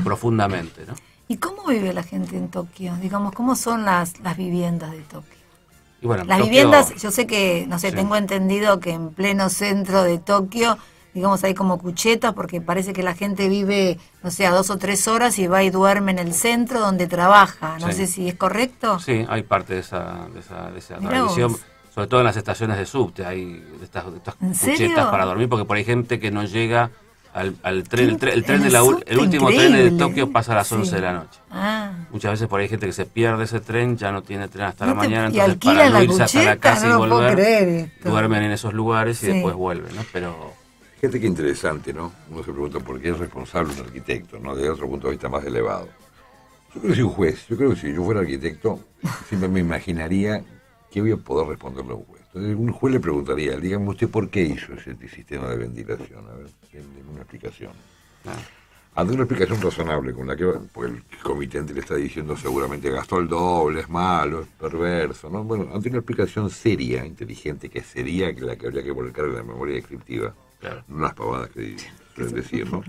profundamente, ¿no? ¿Y cómo vive la gente en Tokio? Digamos, ¿cómo son las viviendas de Tokio? Y bueno, las viviendas, yo sé que, no sé, sí. Tengo entendido que en pleno centro de Tokio, digamos, hay como cuchetas, porque parece que la gente vive, no sé, a 2 o 3 horas y va y duerme en el centro donde trabaja. No sé si es correcto. Sí, hay parte de esa tradición. Sobre todo en las estaciones de subte hay estas cuchetas para dormir, porque por ahí hay gente que no llega al tren. El último tren de Tokio pasa a las 11 de la noche. Muchas veces por ahí hay gente que se pierde ese tren, ya no tiene tren hasta la mañana, entonces para no irse hasta la casa y volver, duermen en esos lugares y después vuelven, ¿no? Pero... Fíjate qué interesante, ¿no? Uno se pregunta por qué es responsable un arquitecto, ¿no? Desde otro punto de vista más elevado. Yo creo que soy un juez. Yo creo que si yo fuera arquitecto, siempre me imaginaría que voy a poder responderle a un juez. Entonces, un juez le preguntaría, dígame usted por qué hizo ese sistema de ventilación. A ver, denme una explicación. Ante una explicación razonable, con la que porque el comitente le está diciendo seguramente gastó el doble, es malo, es perverso, ¿no? Bueno, ante una explicación seria, inteligente, que sería la que habría que volcar en la memoria descriptiva. Claro. No las pavadas que decir, ¿no?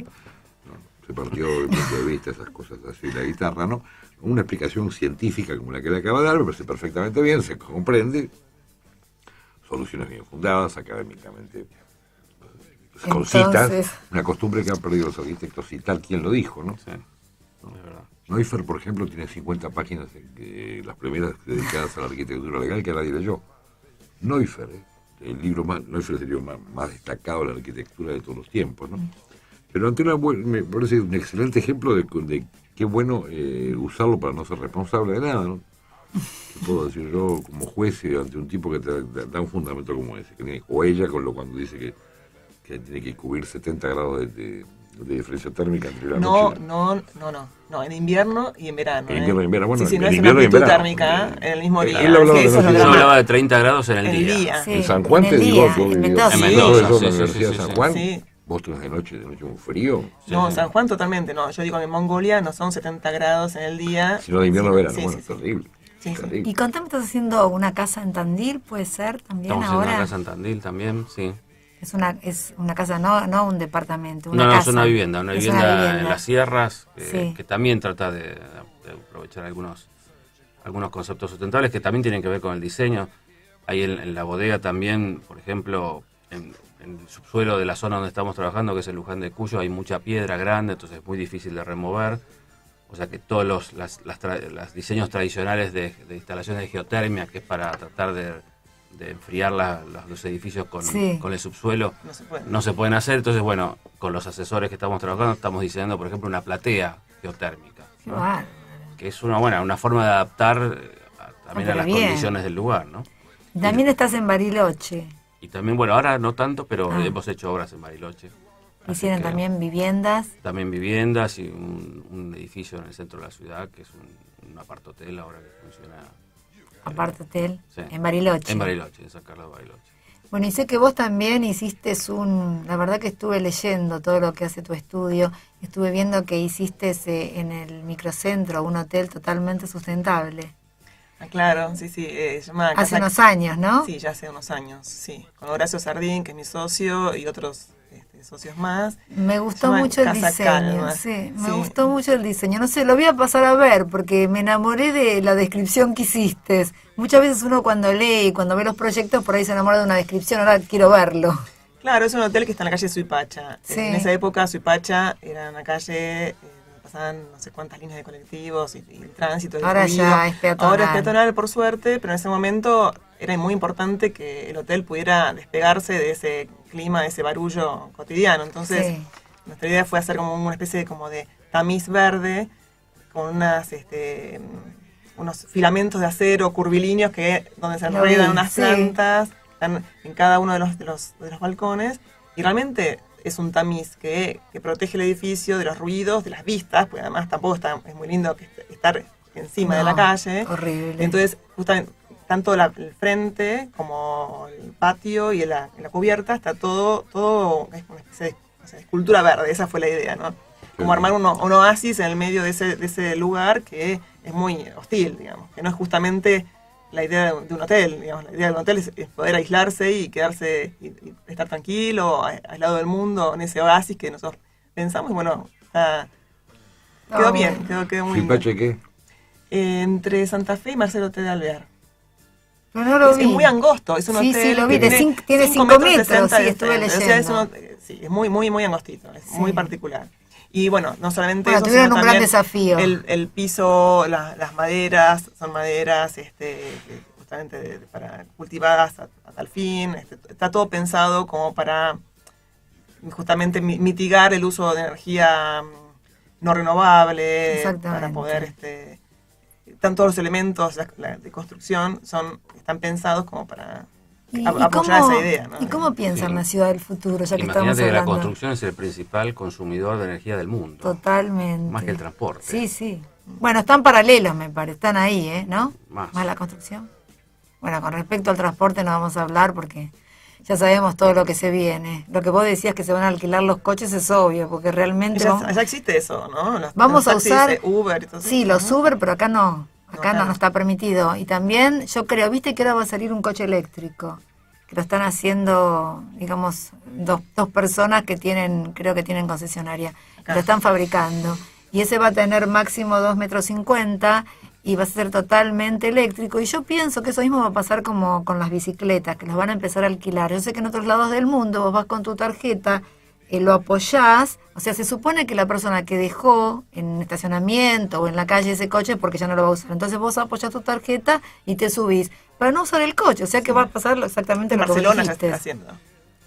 Se partió el punto de vista, esas cosas así, la guitarra, ¿no? Una explicación científica como la que le acaba de dar, me parece perfectamente bien, se comprende, soluciones bien fundadas, académicamente, con citas, una costumbre que han perdido los arquitectos, citar quién lo dijo, ¿no? Sí, ¿no? Es verdad. Neuffer, por ejemplo, tiene 50 páginas, las primeras dedicadas a la arquitectura legal que nadie leyó. Neuffer, el libro Neuffer es el libro más destacado de la arquitectura de todos los tiempos, ¿no? Pero ante me parece un excelente ejemplo de qué bueno usarlo para no ser responsable de nada, ¿no? ¿Qué puedo decir yo como juez ante un tipo que te da un fundamento como ese? O ella cuando dice que tiene que cubrir 70 grados de diferencia térmica entre la noche. No, en invierno y en verano. En invierno y en verano, bueno, sí, en no es invierno una y en verano. Térmica en el mismo día. Él hablaba de 30 grados en el día. Sí, en San Juan te digo, en Mendoza. En Mendoza, en la Universidad de San Juan. Sí. ¿Vos tenés de noche un frío? No, San Juan totalmente no. Yo digo que en Mongolia no son 70 grados en el día. Sino de invierno a verano, es terrible. Sí. Y contame, ¿estás haciendo una casa en Tandil? ¿Puede ser también ahora? Estamos haciendo una casa en Tandil también, sí. Es una casa, no un departamento, una casa. casa. Es una vivienda en las sierras, que también trata de aprovechar algunos conceptos sustentables que también tienen que ver con el diseño. Hay en la bodega también, por ejemplo, en el subsuelo de la zona donde estamos trabajando, que es el Luján de Cuyo, hay mucha piedra grande, entonces es muy difícil de remover. O sea que todos los diseños tradicionales de instalaciones de geotermia, que es para tratar de enfriar los edificios con el subsuelo, no se pueden hacer. Entonces, bueno, con los asesores que estamos trabajando, estamos diseñando, por ejemplo, una platea geotérmica, ¿no? Que es una forma de adaptar también a las condiciones del lugar, ¿no? También estás en Bariloche. Y también, bueno, ahora no tanto, pero hemos hecho obras en Bariloche. Hicieron también viviendas. También viviendas y un edificio en el centro de la ciudad, que es un apart-hotel ahora que funciona. Apart-hotel, sí. En Bariloche. En Bariloche, en San Carlos de Bariloche. Bueno, y sé que vos también hiciste la verdad que estuve leyendo todo lo que hace tu estudio, estuve viendo que hiciste en el microcentro un hotel totalmente sustentable. Claro, sí, hace unos años, ¿no? Sí, ya hace unos años, sí. Con Horacio Sardín, que es mi socio, y otros socios más. Me gustó mucho el diseño, me gustó mucho el diseño. No sé, lo voy a pasar a ver, porque me enamoré de la descripción que hiciste. Muchas veces uno cuando lee y cuando ve los proyectos, por ahí se enamora de una descripción, ahora quiero verlo. Claro, es un hotel que está en la calle Suipacha. Sí. En esa época Suipacha era una calle pasaban no sé cuántas líneas de colectivos y el tránsito. Ahora ya es peatonal. Ahora es peatonal, por suerte, pero en ese momento era muy importante que el hotel pudiera despegarse de ese clima, de ese barullo cotidiano. Entonces, nuestra idea fue hacer como una especie de tamiz verde con unos filamentos de acero curvilíneos donde se enredan unas plantas, están en cada uno de los balcones, y realmente es un tamiz que protege el edificio de los ruidos, de las vistas, porque además tampoco es muy lindo estar encima de la calle. Horrible. Entonces, justamente, tanto el frente como el patio y la cubierta, está todo es una especie de escultura verde. Esa fue la idea, ¿no? Como armar un oasis en el medio de ese lugar que es muy hostil, digamos, que no es justamente la idea de un hotel, digamos. La idea de un hotel es poder aislarse y quedarse y estar tranquilo, aislado del mundo, en ese oasis que nosotros pensamos, y bueno, quedó bien, quedó muy bien. ¿Silpache qué? Entre Santa Fe y Marcelo T. de Alvear. No, no lo vi. Es muy angosto, es un hotel. Sí, lo vi, tiene 5 metros, sí, estuve leyendo. Sí, es muy, muy, muy angostito, es muy particular. Y bueno, no solamente eso, sino un gran desafío. El piso, las maderas, son maderas justamente para cultivadas a tal fin. Está todo pensado como para justamente mitigar el uso de energía no renovable, para poder... Tanto los elementos de construcción están pensados como para apoyar esa idea, ¿no? ¿Y cómo piensan la ciudad del futuro? Ya que imagínate que la construcción es el principal consumidor de energía del mundo. Totalmente. Más que el transporte. Sí, sí. Bueno, están paralelos, me parece. Están ahí, ¿no? Más la construcción. Bueno, con respecto al transporte no vamos a hablar porque ya sabemos todo lo que se viene. Lo que vos decías que se van a alquilar los coches es obvio, porque realmente... Ya existe eso, ¿no? Vamos a usar... Uber y todo eso. Sí, los Uber, pero acá no. Acá no está permitido. Y también yo creo, viste que ahora va a salir un coche eléctrico, que lo están haciendo, digamos, dos personas que creo que tienen concesionaria, que lo están fabricando. Y ese va a tener máximo 2,50 m y va a ser totalmente eléctrico. Y yo pienso que eso mismo va a pasar como con las bicicletas, que los van a empezar a alquilar. Yo sé que en otros lados del mundo vos vas con tu tarjeta, lo apoyás, o sea, se supone que la persona que dejó en estacionamiento o en la calle ese coche porque ya no lo va a usar. Entonces vos apoyás tu tarjeta y te subís para no usar el coche, o sea que va a pasar exactamente lo que dijiste. Barcelona ya está haciendo.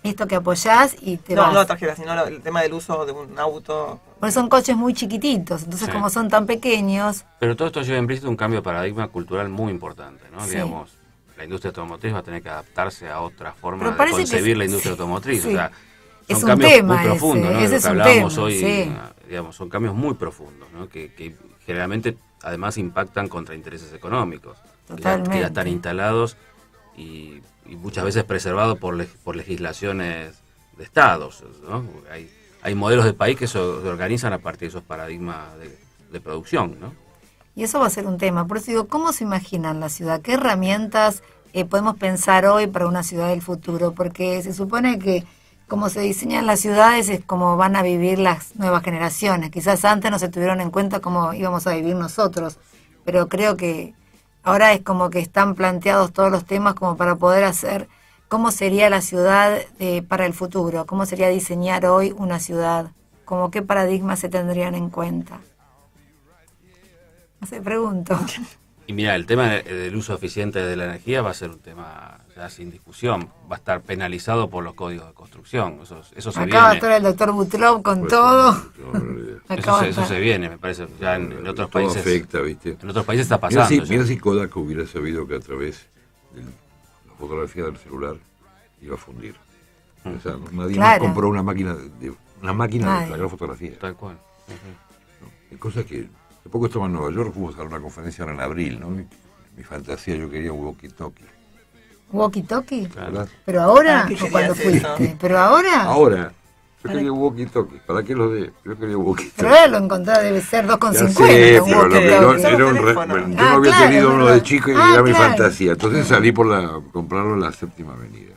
Esto que apoyás y te vas. No la tarjeta, sino el tema del uso de un auto. Porque son coches muy chiquititos, entonces como son tan pequeños... Pero todo esto lleva implícito un cambio de paradigma cultural muy importante, ¿no? Sí. Digamos, la industria automotriz va a tener que adaptarse a otra forma de concebir la industria automotriz, sí. O sea, es son un cambios tema muy profundos, ¿no? Ese De lo es que un hablábamos tema, hoy, sí. digamos, son cambios muy profundos, ¿no? Que generalmente además impactan contra intereses económicos, que ya están instalados y muchas veces preservados por legislaciones de estados, ¿no? Hay modelos de país que se organizan a partir de esos paradigmas de producción, ¿no? Y eso va a ser un tema. Por eso digo, ¿cómo se imaginan la ciudad? ¿Qué herramientas podemos pensar hoy para una ciudad del futuro? Porque se supone que como se diseñan las ciudades es como van a vivir las nuevas generaciones. Quizás antes no se tuvieron en cuenta cómo íbamos a vivir nosotros, pero creo que ahora es como que están planteados todos los temas como para poder hacer cómo sería la ciudad para el futuro, cómo sería diseñar hoy una ciudad, como qué paradigmas se tendrían en cuenta. No sé, pregunto. Y mira, el tema del uso eficiente de la energía va a ser un tema ya sin discusión, va a estar penalizado por los códigos de construcción, eso se Acá viene. va a estar el doctor Butlov con todo. Eso se viene, me parece, ya en otros todo países. Afecta, ¿viste? En otros países está pasando. Mira si Kodak hubiera sabido que a través de la fotografía del celular iba a fundir. O sea, nadie más compró una máquina de sacar fotografía. Tal cual. Hay cosas que... Hace poco estaba en Nueva York, fuimos a dar una conferencia ahora en abril, ¿no? Mi fantasía, yo quería un walkie-talkie. ¿Walkie-talkie? Claro. ¿Pero ahora o cuando fuiste? ¿Pero ahora? Ahora. Yo quería un walkie-talkie. ¿Para qué los de? Yo quería un walkie-talkie. Pero ahora lo encontré, debe ser 2,50. Sí, pero yo no había tenido uno de chico y era mi fantasía. Entonces salí por comprarlo en la Séptima Avenida.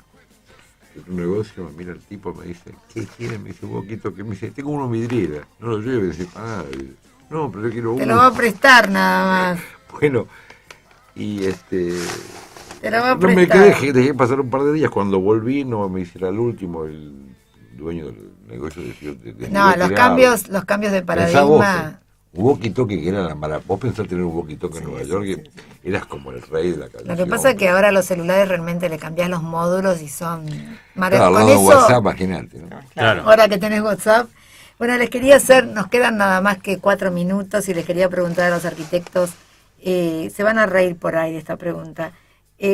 Es un negocio, me mira el tipo, me dice, ¿qué quiere? Me dice, un walkie-talkie. Me dice, tengo uno vidriera. No lo lleve. Dice, no, pero yo quiero uno. Te lo va a prestar nada más. Bueno, y te lo va a no prestar. dejé pasar un par de días. Cuando volví, no me hiciera el último, el dueño del negocio de no, los cambios de paradigma Un walkie-talkie que era la mala. Vos pensás tener un walkie-talkie en Nueva York y eras como el rey de la calle. Lo que pasa es que ahora los celulares realmente le cambiás los módulos y son maravillosos. Claro, al lado de WhatsApp, imagínate, ¿no? Claro. Ahora que tenés WhatsApp. Bueno, les quería hacer, nos quedan nada más que 4 minutos y les quería preguntar a los arquitectos, se van a reír por ahí de esta pregunta.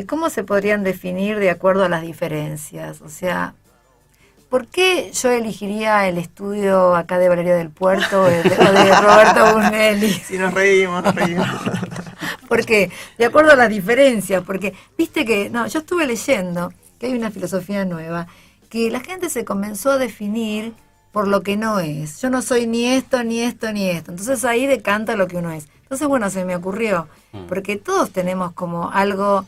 ¿Cómo se podrían definir de acuerdo a las diferencias? O sea, ¿por qué yo elegiría el estudio acá de Valeria del Puerto o de Roberto Bunelli? Si nos reímos. Porque, de acuerdo a las diferencias, porque viste que, yo estuve leyendo que hay una filosofía nueva, que la gente se comenzó a definir por lo que no es. Yo no soy ni esto, ni esto, ni esto. Entonces ahí decanta lo que uno es. Entonces, bueno, se me ocurrió, porque todos tenemos como algo,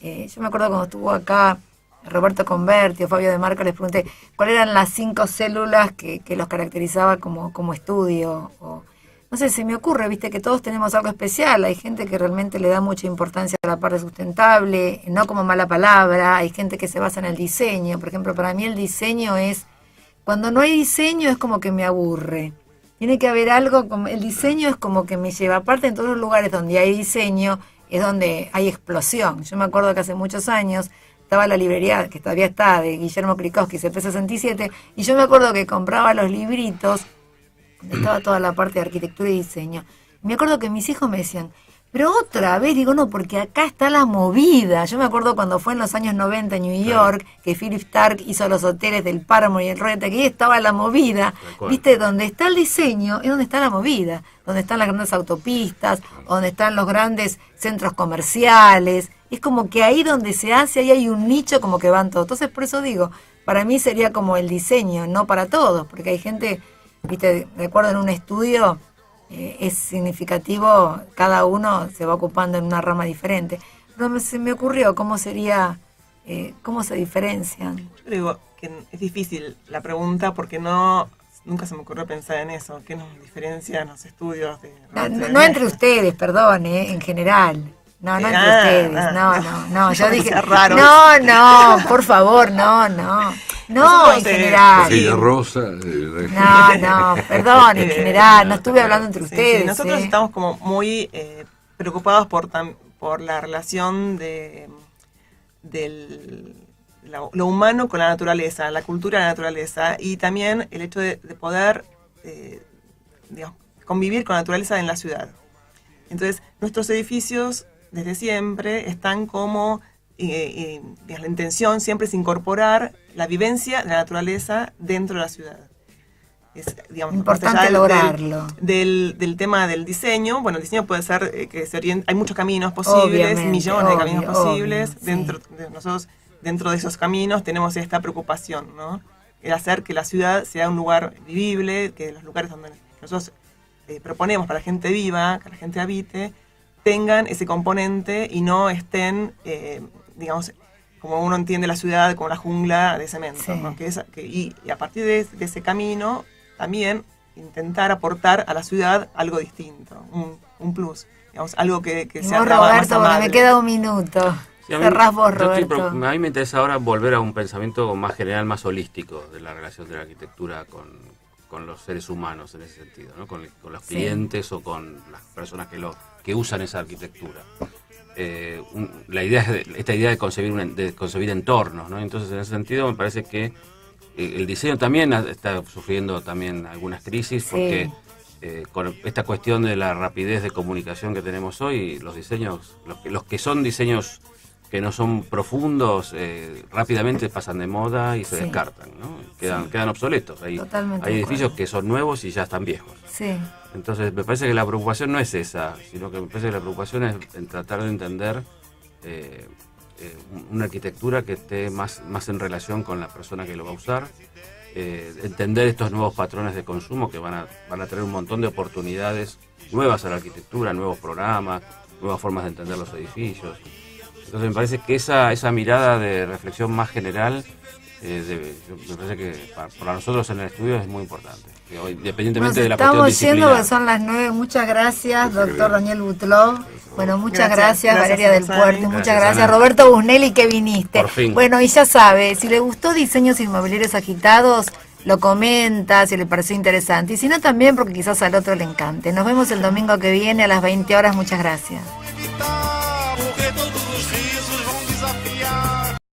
yo me acuerdo cuando estuvo acá Roberto Converti o Fabio de Marco, les pregunté cuáles eran las 5 células que los caracterizaba como estudio. O, no sé, se me ocurre, viste, que todos tenemos algo especial. Hay gente que realmente le da mucha importancia a la parte sustentable, no como mala palabra. Hay gente que se basa en el diseño. Por ejemplo, para mí el diseño es, cuando no hay diseño es como que me aburre. Tiene que haber algo, el diseño es como que me lleva. Aparte, en todos los lugares donde hay diseño es donde hay explosión. Yo me acuerdo que hace muchos años estaba la librería, que todavía está, de Guillermo Krikowski, CP67, y yo me acuerdo que compraba los libritos, donde estaba toda la parte de arquitectura y diseño. Y me acuerdo que mis hijos me decían, pero otra vez, digo, no, porque acá está la movida. Yo me acuerdo cuando fue en los años 90 en New York, que Philip Stark hizo los hoteles del Paramount y el Royal, que ahí estaba la movida. Viste, donde está el diseño es donde está la movida, donde están las grandes autopistas, donde están los grandes centros comerciales. Es como que ahí donde se hace, ahí hay un nicho como que van todos. Entonces, por eso digo, para mí sería como el diseño, no para todos, porque hay gente, viste, recuerdo en un estudio, es significativo, cada uno se va ocupando en una rama diferente. Pero se me ocurrió cómo sería, cómo se diferencian. Yo digo que es difícil la pregunta porque nunca se me ocurrió pensar en eso. ¿Qué nos diferencian los estudios? No entre ustedes, perdón, en general. No entre ustedes, no. Yo dije, raro. No, por favor, no. No, en general. Aquella rosa. No, perdón, en general, no estuve hablando entre ustedes. Sí, nosotros estamos como muy preocupados por la relación de lo humano con la naturaleza, la cultura de la naturaleza, y también el hecho de poder convivir con la naturaleza en la ciudad. Entonces, nuestros edificios desde siempre están como, la intención siempre es incorporar la vivencia de la naturaleza dentro de la ciudad. Es, digamos, importante lograrlo. Del tema del diseño, bueno, el diseño puede ser que se oriente, hay muchos caminos posibles, millones de caminos posibles, dentro de esos caminos tenemos esta preocupación, ¿no? El hacer que la ciudad sea un lugar vivible, que los lugares donde nosotros proponemos para la gente viva, que la gente habite, tengan ese componente y no estén, digamos, como uno entiende la ciudad, como la jungla de cemento, sí. ¿No? Y a partir de ese camino también intentar aportar a la ciudad algo distinto, un plus, digamos, algo que sea Roberto, más me queda un minuto. Sí, cerrás vos, Roberto. A mí me interesa ahora volver a un pensamiento más general, más holístico de la relación de la arquitectura con los seres humanos en ese sentido, ¿no? Con los clientes o con las personas que usan esa arquitectura. Esta idea de concebir entornos, ¿no? Entonces, en ese sentido, me parece que el diseño también está sufriendo también algunas crisis, porque con esta cuestión de la rapidez de comunicación que tenemos hoy, los diseños, los que son diseños que no son profundos, rápidamente pasan de moda y se descartan, ¿no? Quedan obsoletos. Hay edificios que son nuevos y ya están viejos. Sí. Entonces me parece que la preocupación no es esa, sino que me parece que la preocupación es en tratar de entender una arquitectura que esté más en relación con la persona que lo va a usar, entender estos nuevos patrones de consumo que van a traer un montón de oportunidades nuevas a la arquitectura, nuevos programas, nuevas formas de entender los edificios. Entonces me parece que esa mirada de reflexión más general, me parece que para nosotros en el estudio es muy importante, independientemente de la cuestión disciplinar. Estamos yendo, que son las 9. Muchas gracias, doctor Daniel Butló. Bueno, muchas gracias Valeria del Puerto. Muchas gracias, Roberto Bunelli, que viniste. Por fin. Bueno, y ya sabe, si le gustó Diseños Inmobiliarios Agitados, lo comenta, si le pareció interesante. Y si no, también porque quizás al otro le encante. Nos vemos el domingo que viene a las 20 horas. Muchas gracias.